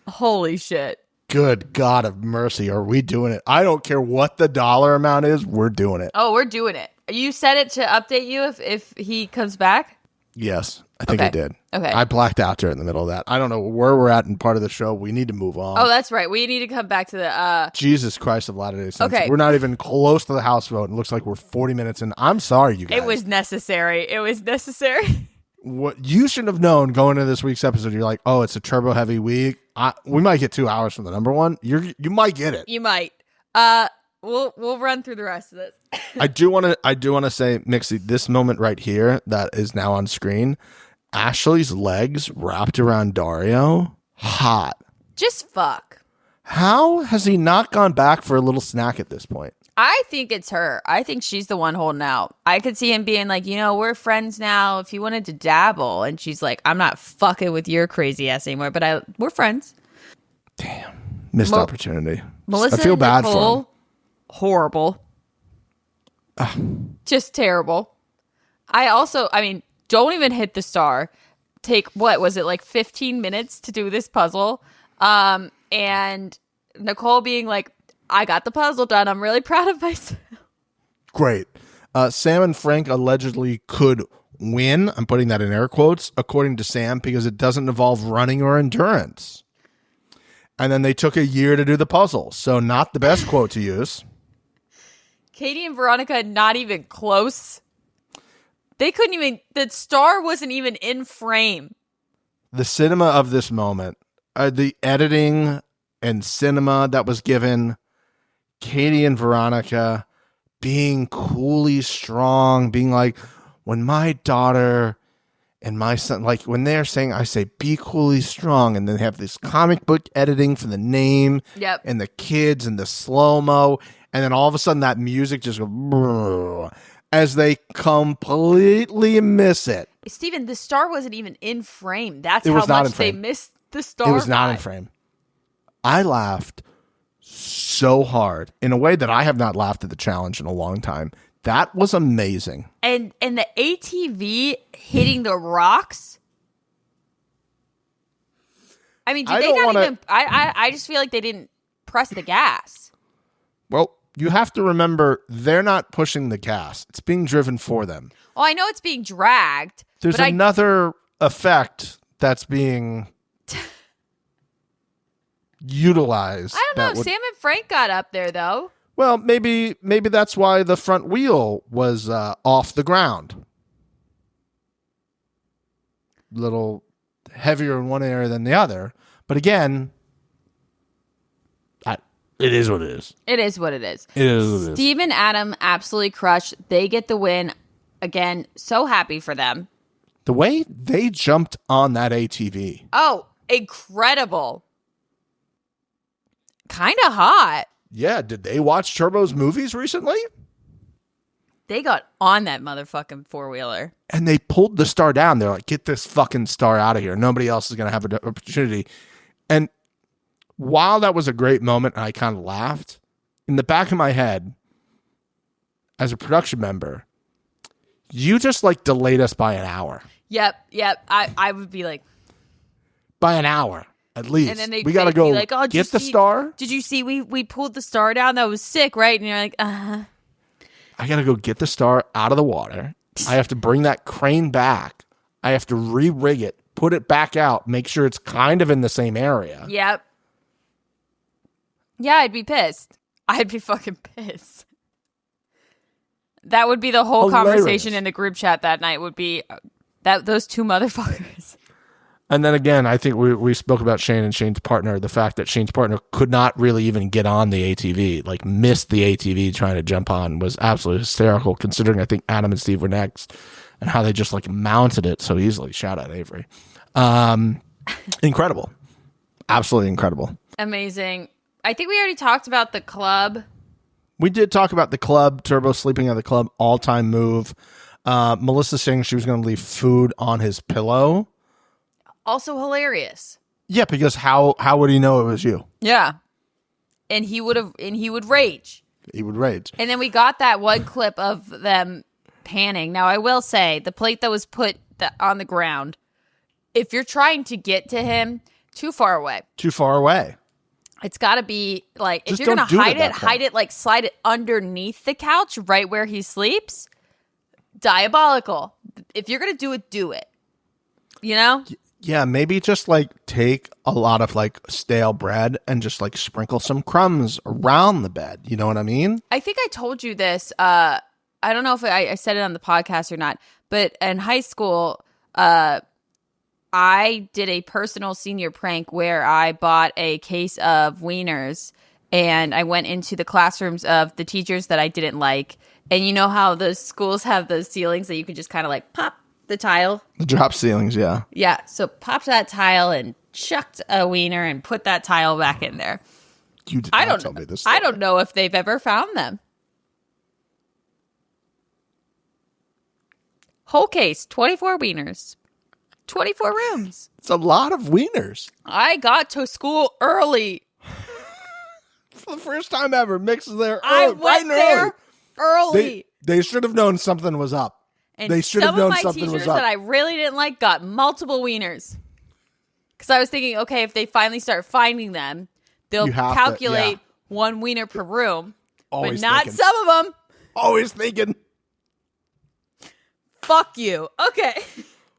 S3: Holy shit.
S2: Good God of mercy. Are we doing it? I don't care what the dollar amount is. We're doing it.
S3: Oh, we're doing it. You set it to update you if he comes back?
S2: Yes, I think I did.
S3: Okay.
S2: I blacked out during the middle of that. I don't know where we're at in part of the show. We need to move on.
S3: Oh, that's right. We need to come back to the...
S2: Jesus Christ of Latter-day Saints.
S3: Okay.
S2: We're not even close to the House vote. It looks like we're 40 minutes in. I'm sorry, you guys.
S3: It was necessary. It was necessary.
S2: What you should have known going into this week's episode. You're like, oh, it's a turbo heavy week. We might get 2 hours from the number one. You might get it.
S3: You might. We'll run through the rest of this.
S2: I do want to say, Mixie, this moment right here that is now on screen, Ashley's legs wrapped around Dario, hot.
S3: Just fuck.
S2: How has he not gone back for a little snack at this point?
S3: I think it's her. I think she's the one holding out. I could see him being like, we're friends now. If you wanted to dabble. And she's like, I'm not fucking with your crazy ass anymore, but we're friends.
S2: Damn. Missed opportunity.
S3: Melissa
S2: I feel
S3: and
S2: bad
S3: Nicole,
S2: for him.
S3: Horrible. Just terrible. Don't even hit the star. Take, what was it, like 15 minutes to do this puzzle? And Nicole being like, I got the puzzle done. I'm really proud of myself.
S2: Great. Sam and Frank allegedly could win. I'm putting that in air quotes, according to Sam, because it doesn't involve running or endurance. And then they took a year to do the puzzle. So not the best quote to use.
S3: Katie and Veronica, not even close. They couldn't even, the star wasn't even in frame.
S2: The cinema of this moment, the editing and cinema that was given, Katie and Veronica being coolly strong, being like, when my daughter and my son, like when they're saying, I say, be coolly strong. And then they have this comic book editing for the name and the kids and the slow-mo. And then all of a sudden that music just goes, as they completely miss it.
S3: Steven, the star wasn't even in frame. That's
S2: It
S3: how
S2: was not
S3: much
S2: in frame.
S3: they missed the star.
S2: It was not in
S3: vibe.
S2: frame. I laughed so hard in a way that I have not laughed at the challenge in a long time. That was amazing.
S3: And the ATV hitting the rocks. I mean, did
S2: I
S3: they
S2: don't
S3: not
S2: wanna-
S3: even? I just feel like they didn't press the gas.
S2: Well, you have to remember, they're not pushing the gas. It's being driven for them.
S3: Well, I know it's being dragged.
S2: There's
S3: but
S2: another effect that's being utilized.
S3: I don't know.
S2: that would-
S3: Sam and Frank got up there though.
S2: Well, maybe that's why the front wheel was off the ground. Little heavier in one area than the other. But again, it is what it is.
S3: It is what it is.
S2: It is what it is.
S3: Steve and Adam absolutely crushed. They get the win. Again, so happy for them.
S2: The way they jumped on that ATV.
S3: Oh, incredible. Kind of hot.
S2: Yeah, did they watch Turbo's movies recently?
S3: They got on that motherfucking four-wheeler.
S2: And they pulled the star down. They're like, get this fucking star out of here. Nobody else is going to have an opportunity. And while that was a great moment, and I kind of laughed, in the back of my head, as a production member, you just like delayed us by an hour.
S3: Yep. I would be like,
S2: By an hour, at least.
S3: and then
S2: we got to go
S3: like, oh,
S2: get the star.
S3: Did you see we pulled the star down? That was sick, right? And you're like,
S2: I got to go get the star out of the water. I have to bring that crane back. I have to re-rig it, put it back out, make sure it's kind of in the same area.
S3: Yep. Yeah, I'd be pissed. I'd be fucking pissed. That would be the whole
S2: Hilarious.
S3: conversation in the group chat that night would be that those two motherfuckers.
S2: And then again, I think we spoke about Shane and Shane's partner, the fact that Shane's partner could not really even get on the ATV, like missed the ATV trying to jump on, was absolutely hysterical considering I think Adam and Steve were next and how they just like mounted it so easily. Shout out Avery. Incredible. Absolutely incredible.
S3: Amazing. I think we already talked about the club.
S2: We did talk about the club, Turbo sleeping at the club, all-time move. Melissa saying she was going to leave food on his pillow.
S3: Also hilarious.
S2: Yeah, because how would he know it was you?
S3: Yeah. And he would rage.
S2: He would rage.
S3: And then we got that one clip of them panning. Now, I will say, the plate that was put on the ground, if you're trying to get to him, too far away.
S2: Too far away.
S3: It's got to be, like,
S2: Just
S3: if you're going to
S2: don't do it at that
S3: hide it, like, slide it underneath the couch right where he sleeps. Diabolical. If you're going to do it. You know?
S2: Yeah, maybe just, like, take a lot of, like, stale bread and just, like, sprinkle some crumbs around the bed. You know what I mean?
S3: I think I told you this. I don't know if I said it on the podcast or not, but in high school, I did a personal senior prank where I bought a case of wieners and I went into the classrooms of the teachers that I didn't like. And you know how those schools have those ceilings that you can just kind of like pop the tile?
S2: The drop ceilings, yeah.
S3: Yeah. So popped that tile and chucked a wiener and put that tile back in there.
S2: You did not tell me this story.
S3: I don't know if they've ever found them. Whole case, 24 wieners. 24 rooms.
S2: It's a lot of wieners.
S3: I got to school early.
S2: For the first time ever, mixes there.
S3: I went there early.
S2: They should have known something was up.
S3: And
S2: they should have known something was up.
S3: some of my teachers that I really didn't like got multiple wieners. Because I was thinking, okay, if they finally start finding them, they'll calculate one wiener per room.
S2: Always
S3: but not
S2: thinking.
S3: some of them.
S2: Always thinking.
S3: Fuck you. Okay.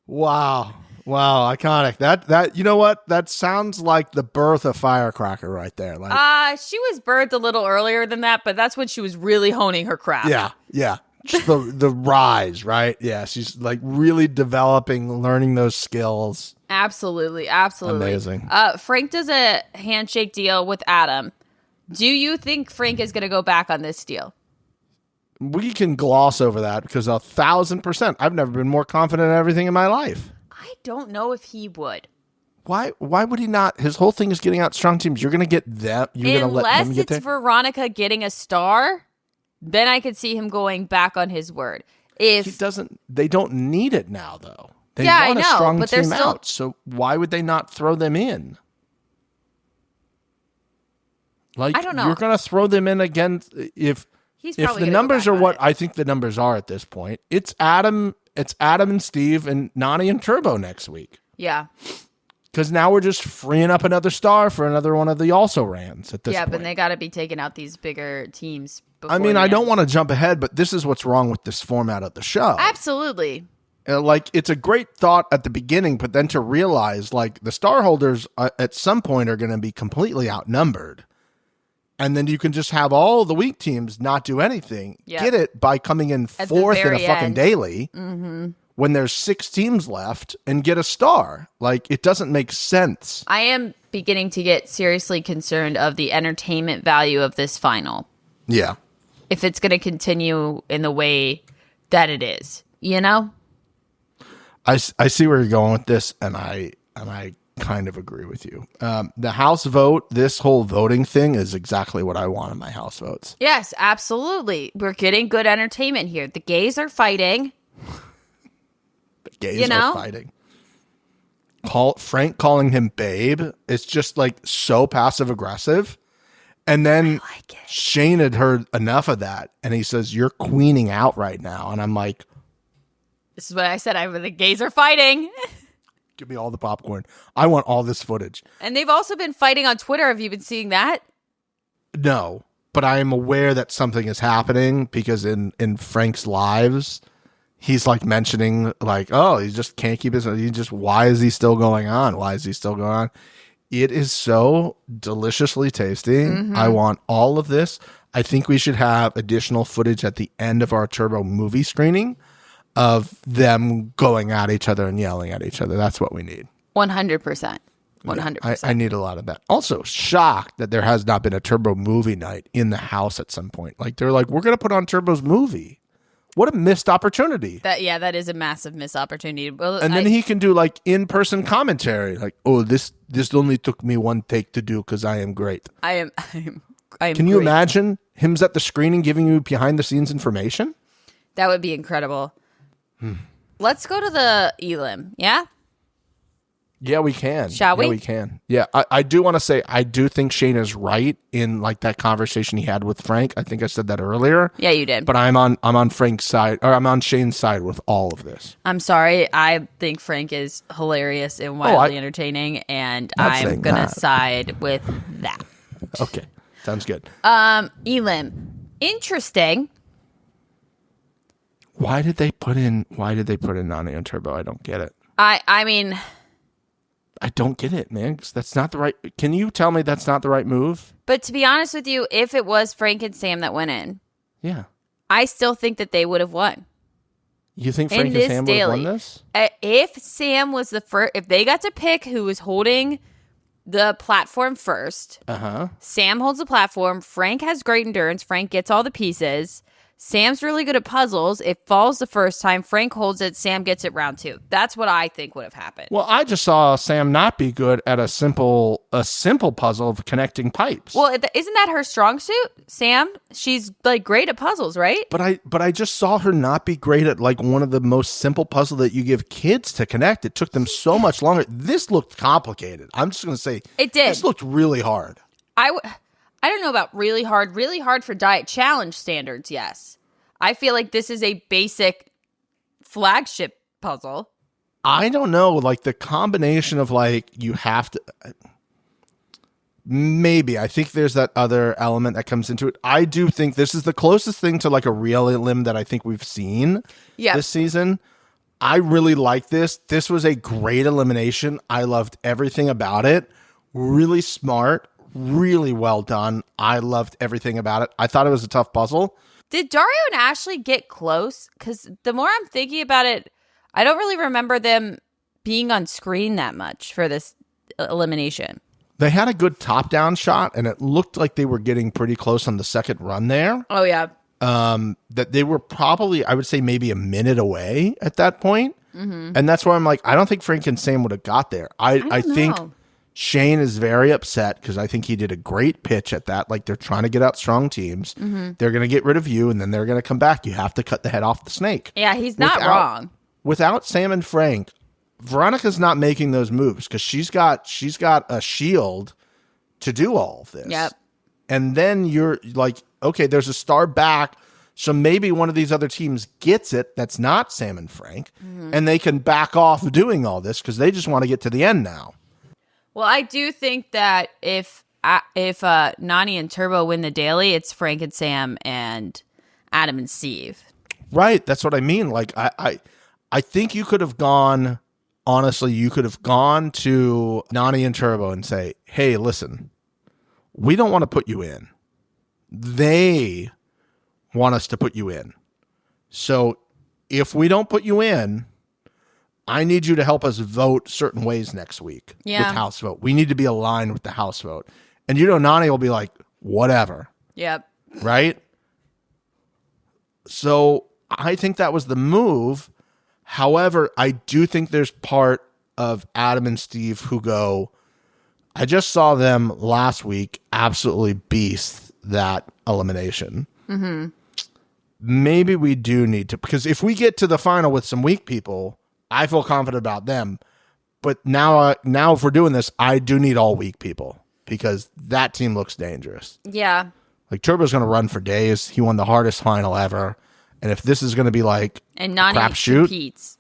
S2: Wow, iconic. That you know what? That sounds like the birth of Firecracker right there. Like,
S3: she was birthed a little earlier than that, but that's when she was really honing her craft.
S2: Yeah. Just the rise, right? Yeah, she's like really developing, learning those skills.
S3: Absolutely.
S2: Amazing.
S3: Frank does a handshake deal with Adam. Do you think Frank is going to go back on this deal?
S2: We can gloss over that because 1,000%. I've never been more confident in everything in my life.
S3: I don't know if he would.
S2: Why would he not? His whole thing is getting out strong teams. You're going to get them. You're going to let him get there.
S3: Unless it's Veronica getting a star, then I could see him going back on his word. If
S2: he doesn't, they don't need it now, though. They
S3: I
S2: want
S3: know,
S2: a strong
S3: but they're
S2: team
S3: still
S2: out. So why would they not throw them in? Like,
S3: I don't know.
S2: You're going to throw them in again if the numbers are what I think the numbers are at this point. It's Adam and Steve and Nani and Turbo next week.
S3: Yeah.
S2: Because now we're just freeing up another star for another one of the also-rans at this point.
S3: Yeah, but they got to be taking out these bigger teams.
S2: I mean, I don't want to jump ahead, but this is what's wrong with this format of the show.
S3: Absolutely.
S2: Like, it's a great thought at the beginning, but then to realize, like, the star holders at some point are going to be completely outnumbered. And then you can just have all the weak teams not do anything.
S3: Yep.
S2: Get it by coming in
S3: At
S2: fourth in a
S3: very
S2: fucking
S3: end.
S2: daily when there's 6 teams left and get a star. Like, it doesn't make sense.
S3: I am beginning to get seriously concerned of the entertainment value of this final.
S2: Yeah.
S3: If it's going to continue in the way that it is, you know?
S2: I see where you're going with this, and I kind of agree with you. The House vote, this whole voting thing is exactly what I want in my House votes.
S3: Yes, absolutely. We're getting good entertainment here. The gays are fighting.
S2: The gays are fighting. Frank calling him babe is just like so passive aggressive. And then Shane had heard enough of that, and he says, "You're queening out right now." And I'm like,
S3: this is what I said. The gays are fighting.
S2: give me all the popcorn. I want all this footage.
S3: And they've also been fighting on Twitter. Have you been seeing that?
S2: No, but I am aware that something is happening because in Frank's lives, he's like mentioning like, oh, he just can't keep his, why is he still going on? Why is he still going on? It is so deliciously tasty. I want all of this. I think we should have additional footage at the end of our Turbo movie screening of them going at each other and yelling at each other. That's what we need.
S3: 100%. 100%.
S2: I need a lot of that. Also, shocked that there has not been a Turbo movie night in the house at some point. Like, they're like, we're going to put on Turbo's movie. What a missed opportunity.
S3: That is a massive missed opportunity. Well,
S2: And then he can do like in-person commentary. Like, oh, this only took me one take to do because I am great.
S3: I am
S2: Can you imagine him's at the screening giving you behind-the-scenes information?
S3: That would be incredible. Let's go to the Elim, yeah?
S2: Yeah, we can.
S3: Shall we?
S2: Yeah, we can. Yeah, I do want to say, I do think Shane is right in like that conversation he had with Frank. I think I said that earlier.
S3: Yeah, you did.
S2: But I'm on Frank's side, or I'm on Shane's side with all of this.
S3: I'm sorry. I think Frank is hilarious and wildly entertaining, and I'm going to side with that.
S2: Okay, sounds good.
S3: Elim. Interesting.
S2: Why did they put in Nani and Turbo? I don't get it.
S3: I mean,
S2: I don't get it, man. 'Cause that's not the right. Can you tell me that's not the right move?
S3: but to be honest with you, if it was Frank and Sam that went in,
S2: Yeah.
S3: I still think that they would have won.
S2: You think Frank and Sam would have won this?
S3: If Sam was the first, if they got to pick who was holding the platform first, Sam holds the platform. Frank has great endurance. Frank gets all the pieces. Sam's really good at puzzles. It falls the first time. Frank holds it. Sam gets it round 2. That's what I think would have happened.
S2: Well, I just saw Sam not be good at a simple puzzle of connecting pipes.
S3: Well, isn't that her strong suit, Sam? She's like great at puzzles, right?
S2: But I just saw her not be great at like one of the most simple puzzle that you give kids to connect. It took them so much longer. This looked complicated. I'm just going to say
S3: it did.
S2: This looked really hard.
S3: I don't know about really hard for Diet Challenge standards, yes. I feel like this is a basic flagship puzzle.
S2: I don't know, like the combination of like you have to maybe. I think there's that other element that comes into it. I do think this is the closest thing to like a real limb that I think we've seen this season. I really like this. This was a great elimination. I loved everything about it. Really smart. Really well done. I loved everything about it. I thought it was a tough puzzle.
S3: Did Dario and Ashley get close? Because the more I'm thinking about it, I don't really remember them being on screen that much for this elimination.
S2: They had a good top-down shot, and it looked like they were getting pretty close on the second run there.
S3: Oh, yeah.
S2: That they were probably, I would say, maybe a minute away at that point. Mm-hmm. And that's why I'm like, I don't think Frank and Sam would have got there. I think Shane is very upset because I think he did a great pitch at that. Like, they're trying to get out strong teams. Mm-hmm. They're going to get rid of you, and then they're going to come back. You have to cut the head off the snake.
S3: Yeah, he's not wrong.
S2: Without Sam and Frank, Veronica's not making those moves because she's got a shield to do all of this.
S3: Yep.
S2: And then you're like, okay, there's a star back, so maybe one of these other teams gets it that's not Sam and Frank, and they can back off doing all this because they just want to get to the end now.
S3: Well, I do think that if Nani and Turbo win the daily, it's Frank and Sam and Adam and Steve.
S2: Right, that's what I mean. Like, I think you could have gone, honestly, you could have gone to Nani and Turbo and say, hey, listen, we don't want to put you in. They want us to put you in. So if we don't put you in, I need you to help us vote certain ways next week with House vote. We need to be aligned with the House vote. And Nani will be like, whatever.
S3: Yep.
S2: Right? So I think that was the move. However, I do think there's part of Adam and Steve who go, I just saw them last week absolutely beast that elimination. Mm-hmm. Maybe we do need to, because if we get to the final with some weak people, I feel confident about them. But now if we're doing this, I do need all weak people because that team looks dangerous.
S3: Yeah.
S2: Like, Turbo's going to run for days. He won the hardest final ever. And if this is going to be like
S3: and Nani
S2: crapshoot,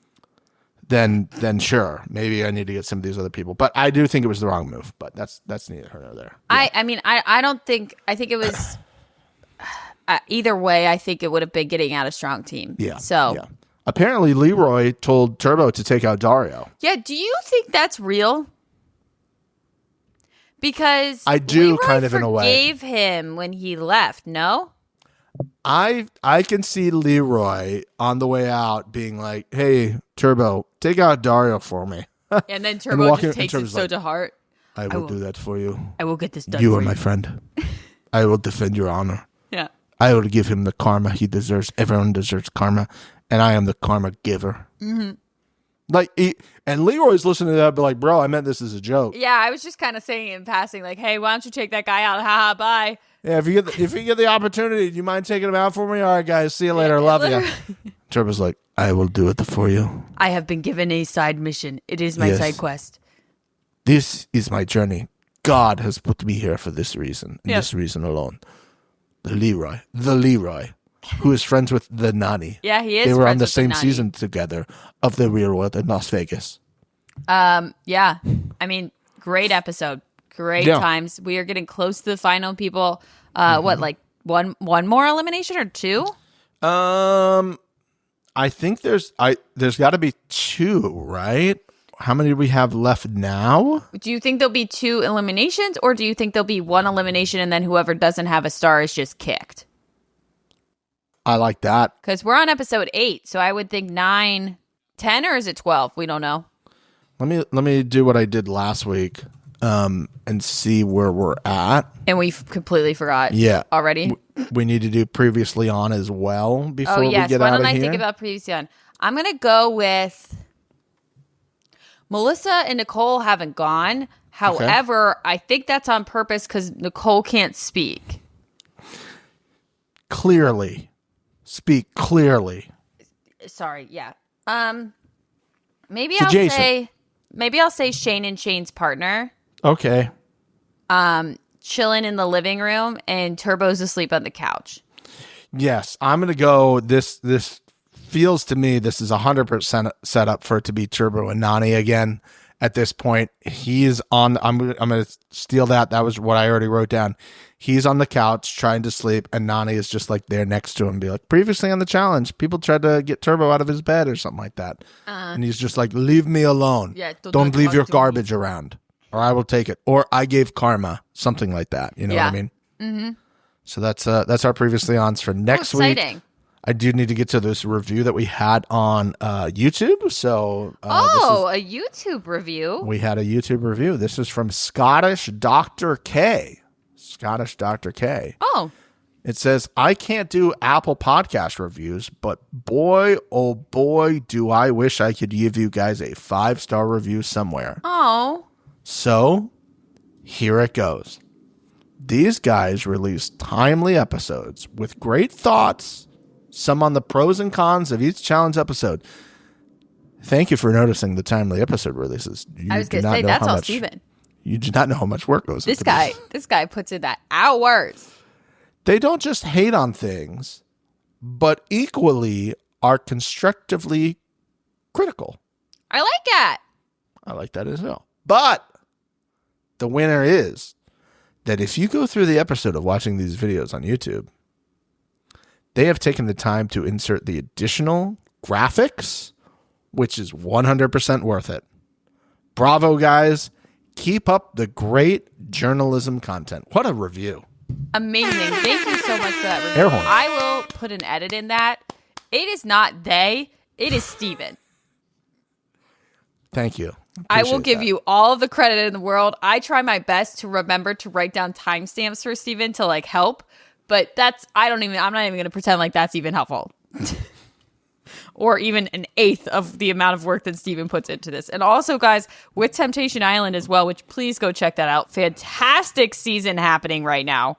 S2: then sure, maybe I need to get some of these other people. But I do think it was the wrong move. But that's neither here nor there.
S3: Yeah. I think it was either way. I think it would have been getting out a strong team.
S2: Yeah.
S3: So
S2: yeah. Apparently, Leroy told Turbo to take out Dario.
S3: Yeah. Do you think that's real? Because
S2: I do
S3: Leroy
S2: kind of in a way.
S3: forgave him when he left, no?
S2: I can see Leroy on the way out being like, "Hey, Turbo, take out Dario for me."
S3: And then Turbo
S2: walking-
S3: just takes it
S2: Turbo's
S3: so
S2: like,
S3: to heart.
S2: I will do that for you.
S3: I will get this done
S2: You
S3: for
S2: are
S3: you.
S2: my friend. I will defend your honor.
S3: Yeah.
S2: I will give him the karma he deserves. Everyone deserves karma, and I am the karma giver. Mm-hmm. And Leroy's listening to that, but like, bro, I meant this as a joke.
S3: Yeah, I was just kind of saying it in passing, like, hey, why don't you take that guy out? Haha, bye.
S2: Yeah, if you get the opportunity, do you mind taking him out for me? All right, guys, see you later. Love you. Turbo's like, I will do it for you.
S3: I have been given a side mission. It is my
S2: Yes.
S3: side quest.
S2: This is my journey. God has put me here for this reason, and this reason alone. The Leroy, who is friends with the Nani.
S3: Yeah, he is.
S2: They were on
S3: friends
S2: the
S3: with
S2: same
S3: Nani.
S2: season together of The Real World in Las Vegas.
S3: Yeah. I mean, great episode. Great
S2: Yeah.
S3: times. We are getting close to the final, people. What, like one more elimination or two?
S2: I think there's got to be 2, right? How many do we have left now?
S3: Do you think there'll be 2 eliminations, or do you think there'll be 1 elimination and then whoever doesn't have a star is just kicked?
S2: I like that.
S3: Because we're on episode 8, so I would think 9, 10, or is it 12? We don't know.
S2: Let me do what I did last week, and see where we're at.
S3: And we completely forgot.
S2: Yeah,
S3: Already.
S2: we need to do previously on as well before
S3: Oh
S2: we
S3: yes.
S2: get
S3: Why
S2: out
S3: don't
S2: of
S3: I
S2: here.
S3: think about previously on? I'm gonna go with Melissa and Nicole haven't gone. However, I think that's on purpose because Nicole can't speak.
S2: Clearly, speak clearly.
S3: Sorry. Yeah. Maybe
S2: So
S3: I'll
S2: Jason.
S3: say Shane and Shane's partner.
S2: Okay.
S3: Chilling in the living room and Turbo's asleep on the couch.
S2: Yes, I'm gonna go. This feels to me this is 100% set up for it to be Turbo and Nani again. At this point, he's on. I'm gonna steal that. That was what I already wrote down. He's on the couch trying to sleep, and Nani is just like there next to him, be like, previously on the challenge, people tried to get Turbo out of his bed or something like that, and he's just like, leave me alone.
S3: Yeah,
S2: don't leave
S3: talk
S2: your
S3: to me.
S2: garbage around, or I will take it, or I gave karma, something like that. You know what I mean?
S3: Mm-hmm.
S2: So that's our previously ons for next week.
S3: Exciting.
S2: I do need to get to this review that we had on YouTube. So
S3: A YouTube review.
S2: we had a YouTube review. This is from Scottish Dr. K. Scottish Dr. K.
S3: Oh,
S2: It says, I can't do Apple Podcast reviews, but boy, oh boy, do I wish I could give you guys a 5-star review somewhere.
S3: oh.
S2: So here it goes. These guys release timely episodes with great thoughts, some on the pros and cons of each challenge episode. Thank you for noticing the timely episode releases.
S3: I was going to say, that's all Steven.
S2: You do not know how much work goes
S3: This
S2: into
S3: guy puts in that hours.
S2: They don't just hate on things, but equally are constructively critical.
S3: I like that.
S2: I like that as well. But the winner is that if you go through the episode of watching these videos on YouTube, they have taken the time to insert the additional graphics, which is 100% worth it. Bravo, guys. Keep up the great journalism content. What a review.
S3: Amazing. Thank you so much for that review.
S2: Air horn.
S3: I will put an edit in that. It is not they. It is Steven.
S2: Thank you.
S3: I will
S2: Appreciate
S3: give
S2: that.
S3: you all of the credit in the world. I try my best to remember to write down timestamps for Steven to like help, but I'm not even going to pretend like that's even helpful. Or even an eighth of the amount of work that Steven puts into this. And also, guys, with Temptation Island as well, which please go check that out. Fantastic season happening right now.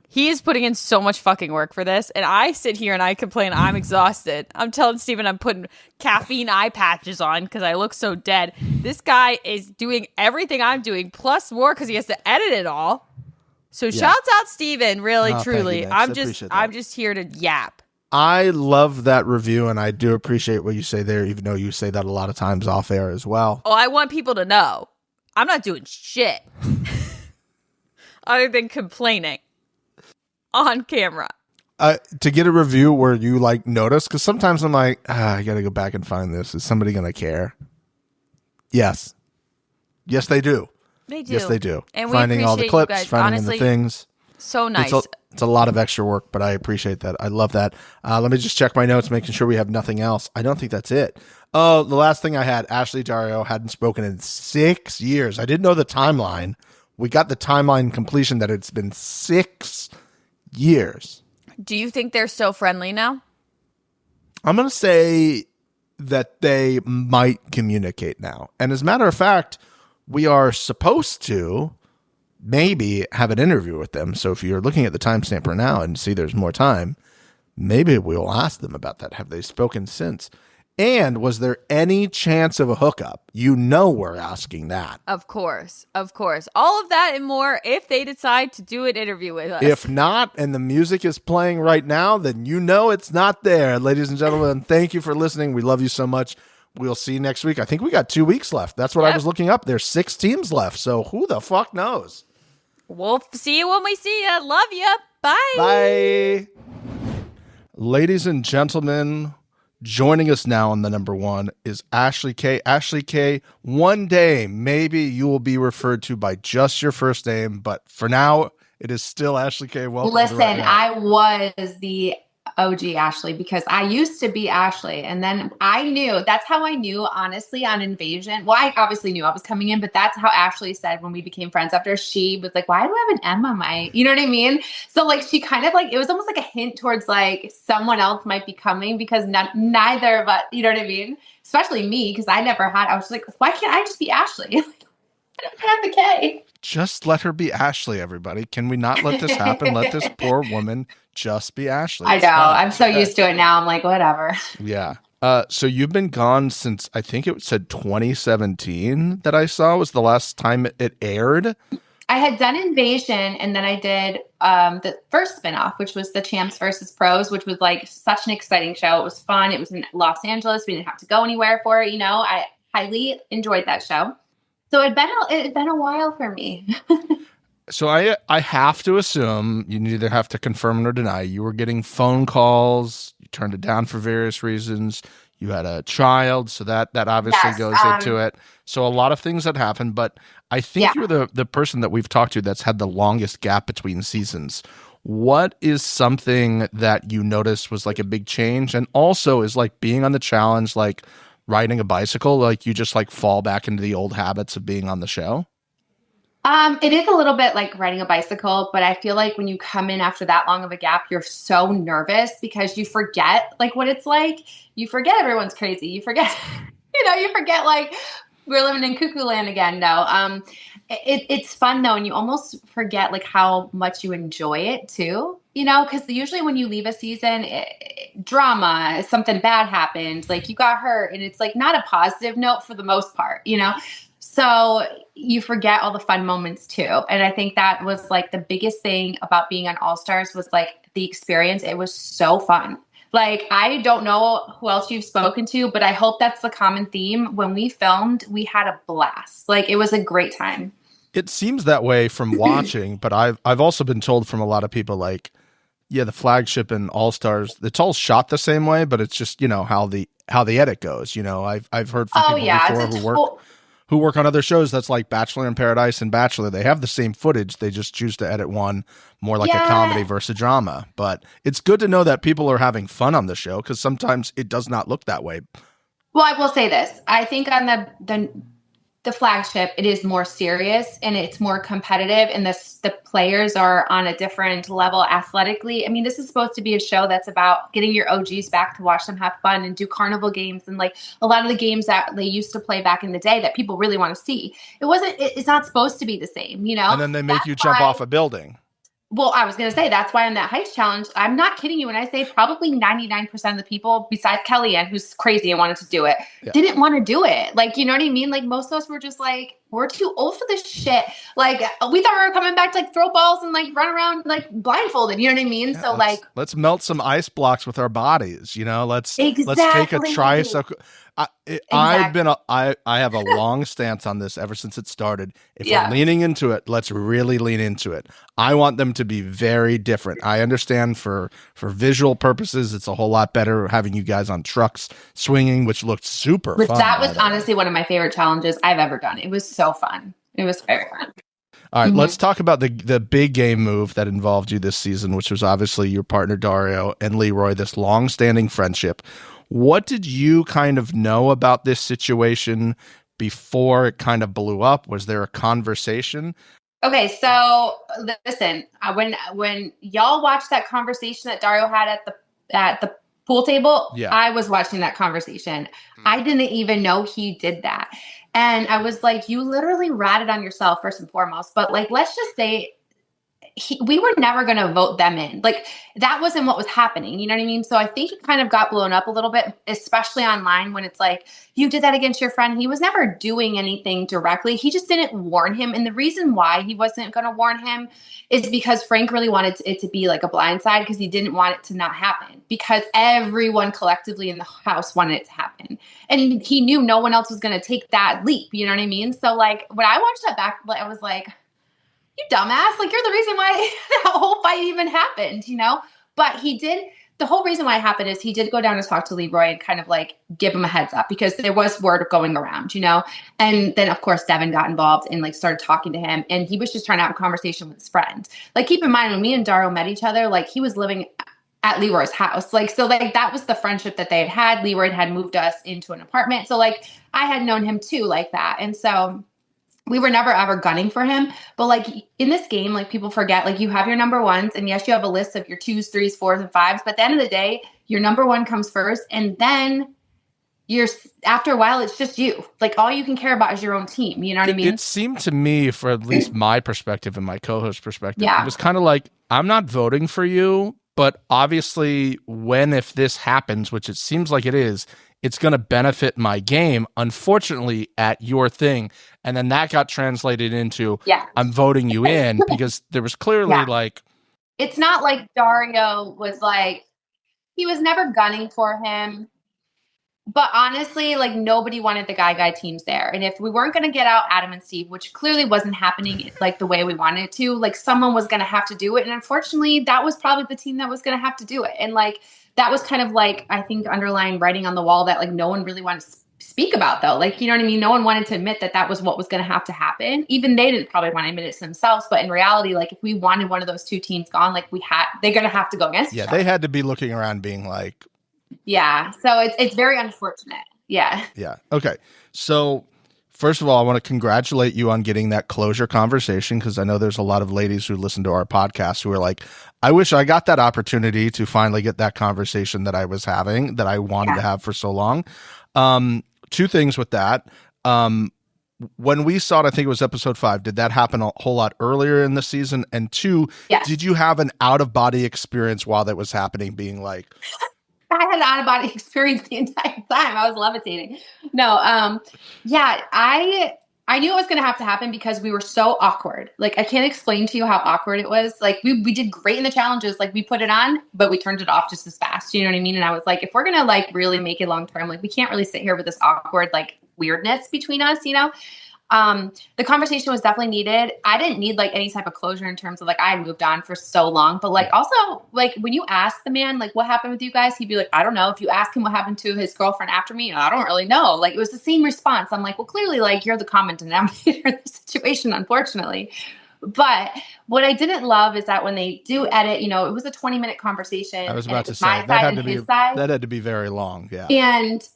S3: He is putting in so much fucking work for this. And I sit here and I complain I'm exhausted. I'm telling Steven I'm putting caffeine eye patches on because I look so dead. This guy is doing everything I'm doing, plus more because he has to edit it all. So shouts out Steven, really,
S2: Oh, thank you,
S3: truly.
S2: Max. I
S3: I'm
S2: appreciate that.
S3: I'm just here to yap.
S2: I love that review, and I do appreciate what you say there, even though you say that a lot of times off air as well.
S3: Oh, I want people to know I'm not doing shit other than complaining on camera.
S2: To get a review where you like notice, because sometimes I'm like, I got to go back and find this. Is somebody going to care? Yes, they do.
S3: They do.
S2: Yes, they do.
S3: And
S2: finding
S3: we
S2: all the
S3: appreciate
S2: clips,
S3: you guys.
S2: finding
S3: Honestly,
S2: the things.
S3: so nice.
S2: It's a lot of extra work, but I appreciate that. I love that. Let me just check my notes, making sure we have nothing else. I don't think that's it. Oh, the last thing I had, Ashley Dario hadn't spoken in 6 years. I didn't know the timeline. We got the timeline completion that it's been 6 years.
S3: Do you think they're still friendly now?
S2: I'm going to say that they might communicate now. And as a matter of fact, we are supposed to maybe have an interview with them. So if you're looking at the timestamp right now and see there's more time, maybe we'll ask them about that. Have they spoken since? And was there any chance of a hookup? You know we're asking that.
S3: Of course. Of course. All of that and more if they decide to do an interview with us.
S2: If not, and the music is playing right now, then you know it's not there. Ladies and gentlemen, thank you for listening. We love you so much. We'll see you next week. I think we got 2 weeks left. That's what I was looking up. There's 6 teams left. So who the fuck knows?
S3: We'll see you when we see you. Love you. Bye.
S2: Bye. Ladies and gentlemen, joining us now on the number one is Ashley K. Ashley K., one day maybe you will be referred to by just your first name, but for now it is still Ashley K. Welcome.
S6: Listen, I was the OG Ashley because I used to be Ashley, and then I knew, that's how I knew, honestly, on Invasion. Well, I obviously knew I was coming in, but that's how Ashley said when we became friends after. She was like, why do I have an M on my, you know what I mean? So like, she kind of like, it was almost like a hint towards like someone else might be coming because neither of us, you know what I mean? Especially me, because I never had, I was like, why can't I just be Ashley? I don't have the K.
S2: Just let her be Ashley, everybody. Can we not let this happen? Let this poor woman just be Ashley.
S6: I know. I'm so used to it now. I'm like, whatever.
S2: Yeah. So you've been gone since, I think it said 2017 that I saw was the last time it aired.
S6: I had done Invasion, and then I did the first spinoff, which was the Champs versus Pros, which was like such an exciting show. It was fun. It was in Los Angeles. We didn't have to go anywhere for it. You know, I highly enjoyed that show. So it'd been a while for me.
S2: So I have to assume, you neither have to confirm or deny, you were getting phone calls, you turned it down for various reasons, you had a child, so that obviously goes into it. So a lot of things that happened, but I think you're the person that we've talked to that's had the longest gap between seasons. What is something that you noticed was like a big change, and also is like being on the challenge, like riding a bicycle, like you just like fall back into the old habits of being on the show?
S6: It is a little bit like riding a bicycle, but I feel like when you come in after that long of a gap, you're so nervous because you forget like what it's like. You forget everyone's crazy. You forget, you forget like we're living in cuckoo land again. No, it's fun though. And you almost forget like how much you enjoy it too, because usually when you leave a season, drama, something bad happened, like you got hurt, and it's like not a positive note for the most part, So you forget all the fun moments too. And I think that was like the biggest thing about being on All Stars was like the experience. It was so fun. Like, I don't know who else you've spoken to, but I hope that's the common theme. When we filmed, we had a blast. Like, it was a great time.
S2: It seems that way from watching, but I've also been told from a lot of people like, yeah, the flagship and All Stars, it's all shot the same way, but it's just, how the edit goes. I've heard from people before who work on other shows that's like Bachelor in Paradise and Bachelor. They have the same footage. They just choose to edit one more like a comedy versus drama. But it's good to know that people are having fun on the show because sometimes it does not look that way.
S6: Well, I will say this. I think on the flagship, it is more serious and it's more competitive, and the players are on a different level athletically. I mean, this is supposed to be a show that's about getting your OGs back to watch them have fun and do carnival games and like a lot of the games that they used to play back in the day that people really want to see. It's not supposed to be the same, And
S2: then they make you jump off a building.
S6: Well, I was going to say, that's why on that Heights challenge, I'm not kidding you when I say probably 99% of the people, besides Kellyanne, who's crazy and wanted to do it, didn't want to do it. Like, you know what I mean? Like, most of us were just like, we're too old for this shit. Like, we thought we were coming back to like throw balls and like run around like blindfolded. You know what I mean?
S2: Yeah, let's melt some ice blocks with our bodies. Let's take a tricycle. I have a long stance on this ever since it started. If we're leaning into it, let's really lean into it. I want them to be very different. I understand for visual purposes, it's a whole lot better having you guys on trucks swinging, which looked super fun.
S6: That was honestly one of my favorite challenges I've ever done. It was so fun. It was very fun.
S2: All right, let's talk about the big game move that involved you this season, which was obviously your partner Dario and Leroy, this long-standing friendship. What did you kind of know about this situation before it kind of blew up? Was there a conversation?
S6: Okay, so listen, when y'all watched that conversation that Dario had at the pool table, I was watching that conversation. I didn't even know he did that. And I was like, you literally ratted on yourself first and foremost. But like, let's just say we were never going to vote them in. Like, that wasn't what was happening. You know what I mean? So I think it kind of got blown up a little bit, especially online when it's like, you did that against your friend. He was never doing anything directly. He just didn't warn him. And the reason why he wasn't going to warn him is because Frank really wanted it to be like a blindside, because he didn't want it to not happen, because everyone collectively in the house wanted it to happen. And he knew no one else was going to take that leap. You know what I mean? So like, when I watched that back, I was like, you dumbass, like, you're the reason why that whole fight even happened, you know? But the whole reason why it happened is he did go down and talk to Leroy and kind of like give him a heads up, because there was word going around, you know? And then of course, Devin got involved and like started talking to him, and he was just trying to have a conversation with his friend. Like, keep in mind, when me and Dario met each other, like, he was living at Leroy's house. Like, so like, that was the friendship that they had. Leroy had moved us into an apartment. So like, I had known him too, like that. And so we were never ever gunning for him. But like, in this game, like, people forget, like, you have your number ones, and yes, you have a list of your 2s, 3s, 4s, and 5s. But at the end of the day, your number one comes first. And then after a while, it's just you. Like, all you can care about is your own team. You know what I mean?
S2: It seemed to me, for at least my perspective and my co-host perspective, it was kind of like, I'm not voting for you, but obviously if this happens, which it seems like it is, it's going to benefit my game, unfortunately, at your thing. And then that got translated into, I'm voting you in, because there was clearly like...
S6: It's not like Dario was like, he was never gunning for him. But honestly, like, nobody wanted the guy teams there. And if we weren't going to get out Adam and Steve, which clearly wasn't happening like the way we wanted it to, like, someone was going to have to do it. And unfortunately, that was probably the team that was going to have to do it. And like, that was kind of like, I think, underlying writing on the wall that like no one really wanted to speak about, though. Like, you know what I mean? No one wanted to admit that that was what was going to have to happen. Even they didn't probably want to admit it to themselves. But in reality, like, if we wanted one of those two teams gone, like, they're going to have to go against each other.
S2: They had to be looking around being like...
S6: Yeah. So it's very unfortunate. Yeah.
S2: Yeah. Okay. So first of all, I want to congratulate you on getting that closure conversation, because I know there's a lot of ladies who listen to our podcast who are like, I wish I got that opportunity to finally get that conversation that I was having, that I wanted to have for so long. Two things with that. When we saw it, I think it was episode 5. Did that happen a whole lot earlier in the season? And 2, did you have an out-of-body experience while that was happening, being like...
S6: I had an out-of-body experience the entire time. I was levitating. No, I knew it was going to have to happen, because we were so awkward. Like, I can't explain to you how awkward it was. Like, we did great in the challenges. Like, we put it on, but we turned it off just as fast. You know what I mean? And I was like, if we're going to like really make it long-term, like, we can't really sit here with this awkward like weirdness between us, you know? The conversation was definitely needed. I didn't need like any type of closure in terms of like, I had moved on for so long, but like, also like, when you ask the man, like, what happened with you guys, he'd be like, I don't know. If you ask him what happened to his girlfriend after me, I don't really know. Like, it was the same response. I'm like, well, clearly, like, you're the common denominator in the situation, unfortunately. But what I didn't love is that when they do edit, you know, it was a 20-minute conversation.
S2: I was about to say, that had to be very long. Yeah.
S6: And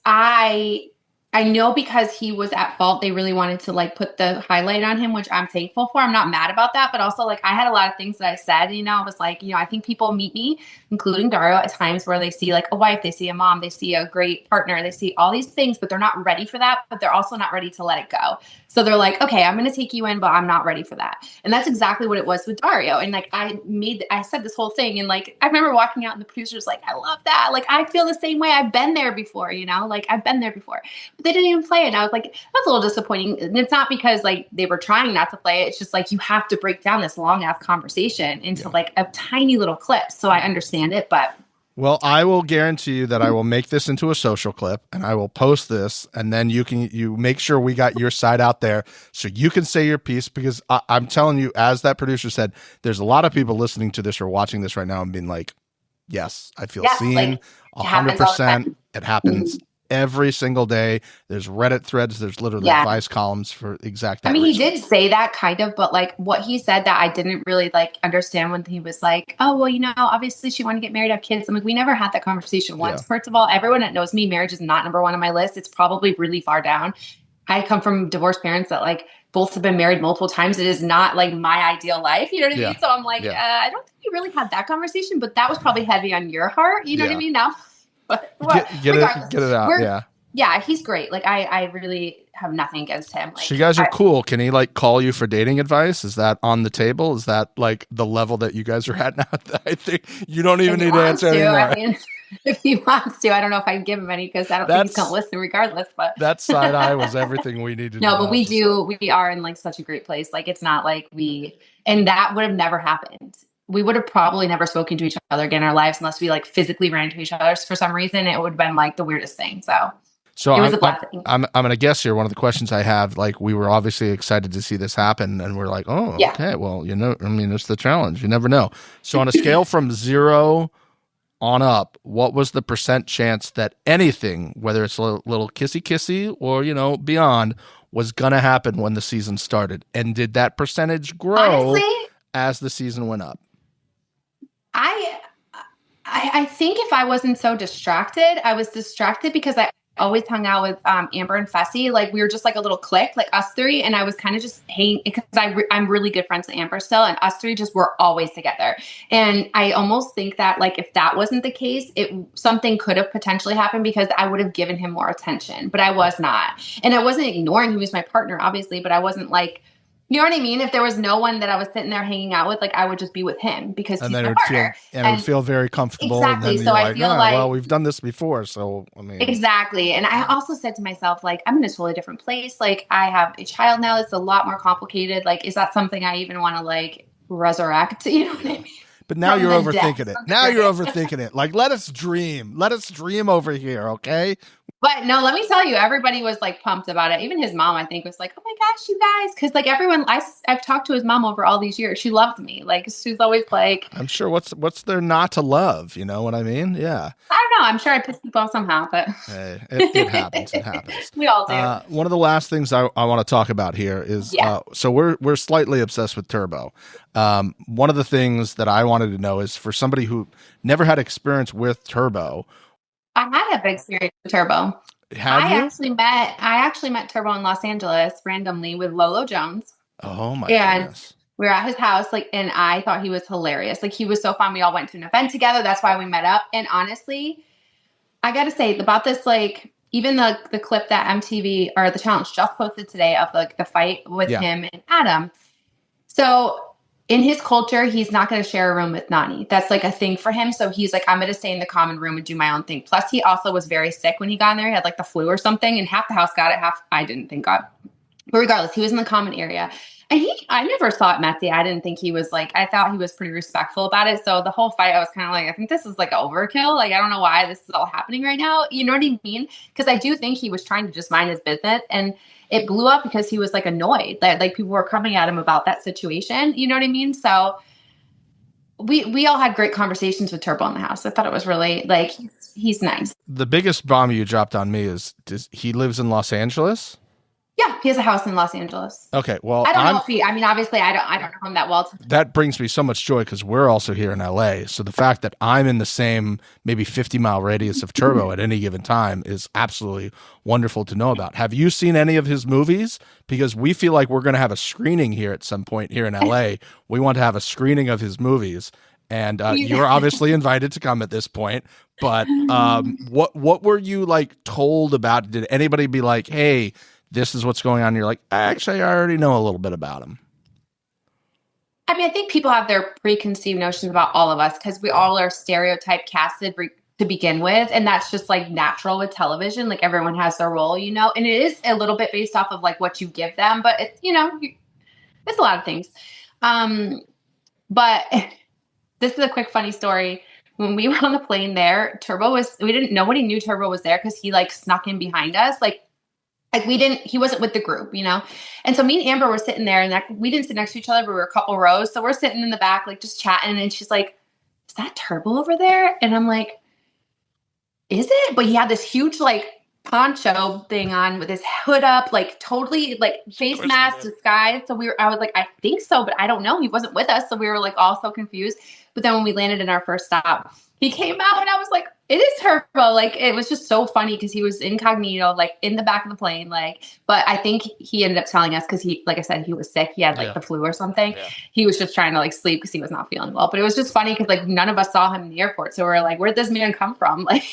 S6: I know, because he was at fault, they really wanted to like put the highlight on him, which I'm thankful for. I'm not mad about that. But also, like, I had a lot of things that I said, you know, I was like, you know, I think people meet me, including Dario, at times where they see like a wife, they see a mom, they see a great partner, they see all these things, but they're not ready for that. But they're also not ready to let it go. So they're like, okay, I'm going to take you in, but I'm not ready for that. And that's exactly what it was with Dario. And like, I said this whole thing, and like, I remember walking out and the producer's like, I love that. Like, I feel the same way. I've been there before, you know, like, I've been there before. But they didn't even play it. And I was like, that's a little disappointing. And it's not because like they were trying not to play it. It's just like, you have to break down this long ass conversation into like a tiny little clip. So I understand it, but...
S2: Well, I will guarantee you that I will make this into a social clip, and I will post this, and then you make sure we got your side out there so you can say your piece, because I'm telling you, as that producer said, there's a lot of people listening to this or watching this right now and being like, yes, I feel seen,
S6: like,
S2: 100%. It happens every single day. There's Reddit threads. There's literally advice columns for exact.
S6: I mean, he did say that kind of, but like what he said that I didn't really like understand when he was like, oh, well, obviously she wanted to get married, have kids. I'm like, we never had that conversation once. First of all, everyone that knows me, marriage is not number one on my list. It's probably really far down. I come from divorced parents that like both have been married multiple times. It is not like my ideal life. You know what I mean? So I'm like, I don't think we really had that conversation, but that was probably heavy on your heart. You know what I mean? Now, but
S2: get it out.
S6: Yeah, he's great. Like I really have nothing against him. Like,
S2: so you guys are cool. Can he like call you for dating advice? Is that on the table? Is that like the level that you guys are at now? I think you don't even need to answer anymore.
S6: I mean, if he wants to, I don't know if I can give him any because I don't think he's going to listen regardless. But
S2: that side eye was everything we needed.
S6: No, but we are in like such a great place. Like it's not like and that would have never happened. We would have probably never spoken to each other again in our lives unless we like physically ran into each other for some reason. It would have been like the weirdest thing. So it was a blessing.
S2: I'm going to guess here. One of the questions I have, like, we were obviously excited to see this happen, and we're like, oh, okay, well, I mean, it's the challenge. You never know. So on a scale from 0 on up, what was the % chance that anything, whether it's a little kissy or beyond, was going to happen when the season started? And did that percentage grow as the season went up?
S6: I think if I wasn't so distracted, I was distracted because I always hung out with Amber and Fessy. Like we were just like a little clique, like us three. And I was kind of just hanging because I'm really good friends with Amber still. And us three just were always together. And I almost think that like, if that wasn't the case, something could have potentially happened because I would have given him more attention, but I was not. And I wasn't ignoring, he was my partner, obviously, but I wasn't like, you know what I mean? If there was no one that I was sitting there hanging out with, like I would just be with him because he's my partner.
S2: It would feel very comfortable.
S6: Exactly. So I feel like,
S2: well, we've done this before. So, I mean.
S6: Exactly. And I also said to myself, like, I'm in a totally different place. Like I have a child now. It's a lot more complicated. Like, is that something I even want to like resurrect? You know what I mean?
S2: But now you're overthinking it. Now you're overthinking it. Like, let us dream. Let us dream over here, okay?
S6: But no, let me tell you, everybody was like pumped about it. Even his mom, I think, was like, "Oh my gosh, you guys!" Because like everyone, I've talked to his mom over all these years. She loves me. Like she's always like,
S2: I'm sure. What's there not to love? You know what I mean? Yeah.
S6: I don't know. I'm sure I piss people off somehow, but
S2: hey, it happens. It happens.
S6: We all do.
S2: One of the last things I want to talk about here is so we're slightly obsessed with Turbo. One of the things that I wanted to know is for somebody who never had experience with Turbo.
S6: I had a big experience with Turbo. I actually met Turbo in Los Angeles randomly with Lolo Jones.
S2: Oh my goodness.
S6: We were at his house, like, and I thought he was hilarious. Like, he was so fun. We all went to an event together. That's why we met up. And honestly, I got to say about this, like, even the clip that MTV or the challenge just posted today of like the fight with him and Adam. So in his culture, he's not going to share a room with Nany. That's like a thing for him. So he's like, I'm going to stay in the common room and do my own thing. Plus, he also was very sick when he got in there. He had like the flu or something, and half the house got it, half I didn't, thank God. But regardless, he was in the common area. And I never saw it messy. I didn't think he was like, I thought he was pretty respectful about it. So the whole fight, I was kind of like, I think this is like overkill. Like, I don't know why this is all happening right now. You know what I mean? Because I do think he was trying to just mind his business. And it blew up because he was like annoyed that like people were coming at him about that situation. You know what I mean? So we all had great conversations with Turbo in the house. I thought it was really like, he's nice.
S2: The biggest bomb you dropped on me is he lives in Los Angeles?
S6: Yeah, he has a house in Los Angeles.
S2: Okay, well,
S6: I don't know if obviously I don't know him that well.
S2: That brings me so much joy because we're also here in LA. So the fact that I'm in the same maybe 50-mile radius of Turbo at any given time is absolutely wonderful to know about. Have you seen any of his movies? Because we feel like we're going to have a screening here at some point here in LA. We want to have a screening of his movies. And you're obviously invited to come at this point. But what were you like told about? Did anybody be like, hey, this is what's going on? You're like, actually, I already know a little bit about him.
S6: I mean, I think people have their preconceived notions about all of us because we all are stereotype casted to begin with. And that's just like natural with television. Like everyone has their role, you know, and it is a little bit based off of like what you give them, but it's, you know, it's a lot of things. But this is a quick funny story. When we were on the plane there, nobody knew Turbo was there because he like snuck in behind us. Like he wasn't with the group, you know? And so me and Amber were sitting there and we didn't sit next to each other, but we were a couple rows. So we're sitting in the back, like just chatting. And she's like, is that Turbo over there? And I'm like, is it? But he had this huge, like poncho thing on with his hood up, like totally like face mask disguise. So I was like, I think so, but I don't know. He wasn't with us. So we were like all so confused. But then when we landed in our first stop, he came out and I was like, it is Turbo. Like, it was just so funny because he was incognito, like in the back of the plane. Like, but I think he ended up telling us because he, like I said, he was sick. He had like the flu or something. Yeah. He was just trying to like sleep because he was not feeling well. But it was just funny because like none of us saw him in the airport. So we were like, where'd this man come from? Like,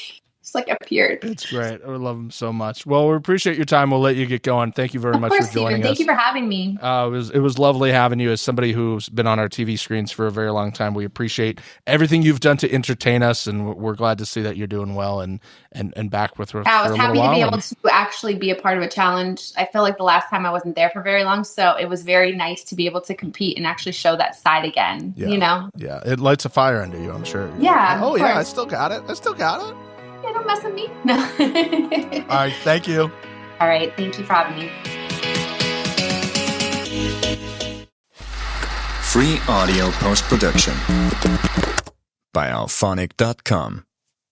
S6: just like appeared.
S2: It's great. I love him so much. Well, we appreciate your time. We'll let you get going. Thank you very much for joining us.
S6: Thank you for having me.
S2: It was lovely having you as somebody who's been on our TV screens for a very long time. We appreciate everything you've done to entertain us, and we're glad to see that you're doing well and back with us.
S6: I was happy to be able to actually be a part of a challenge. I feel like the last time I wasn't there for very long, so it was very nice to be able to compete and actually show that side again.
S2: Yeah.
S6: You know?
S2: Yeah, it lights a fire under you, I'm sure.
S6: Yeah.
S2: Oh yeah, I still got it.
S6: Yeah, don't mess with me. No.
S2: All right, thank you.
S6: All right, thank you for having me.
S7: Free audio post-production by alphonic.com.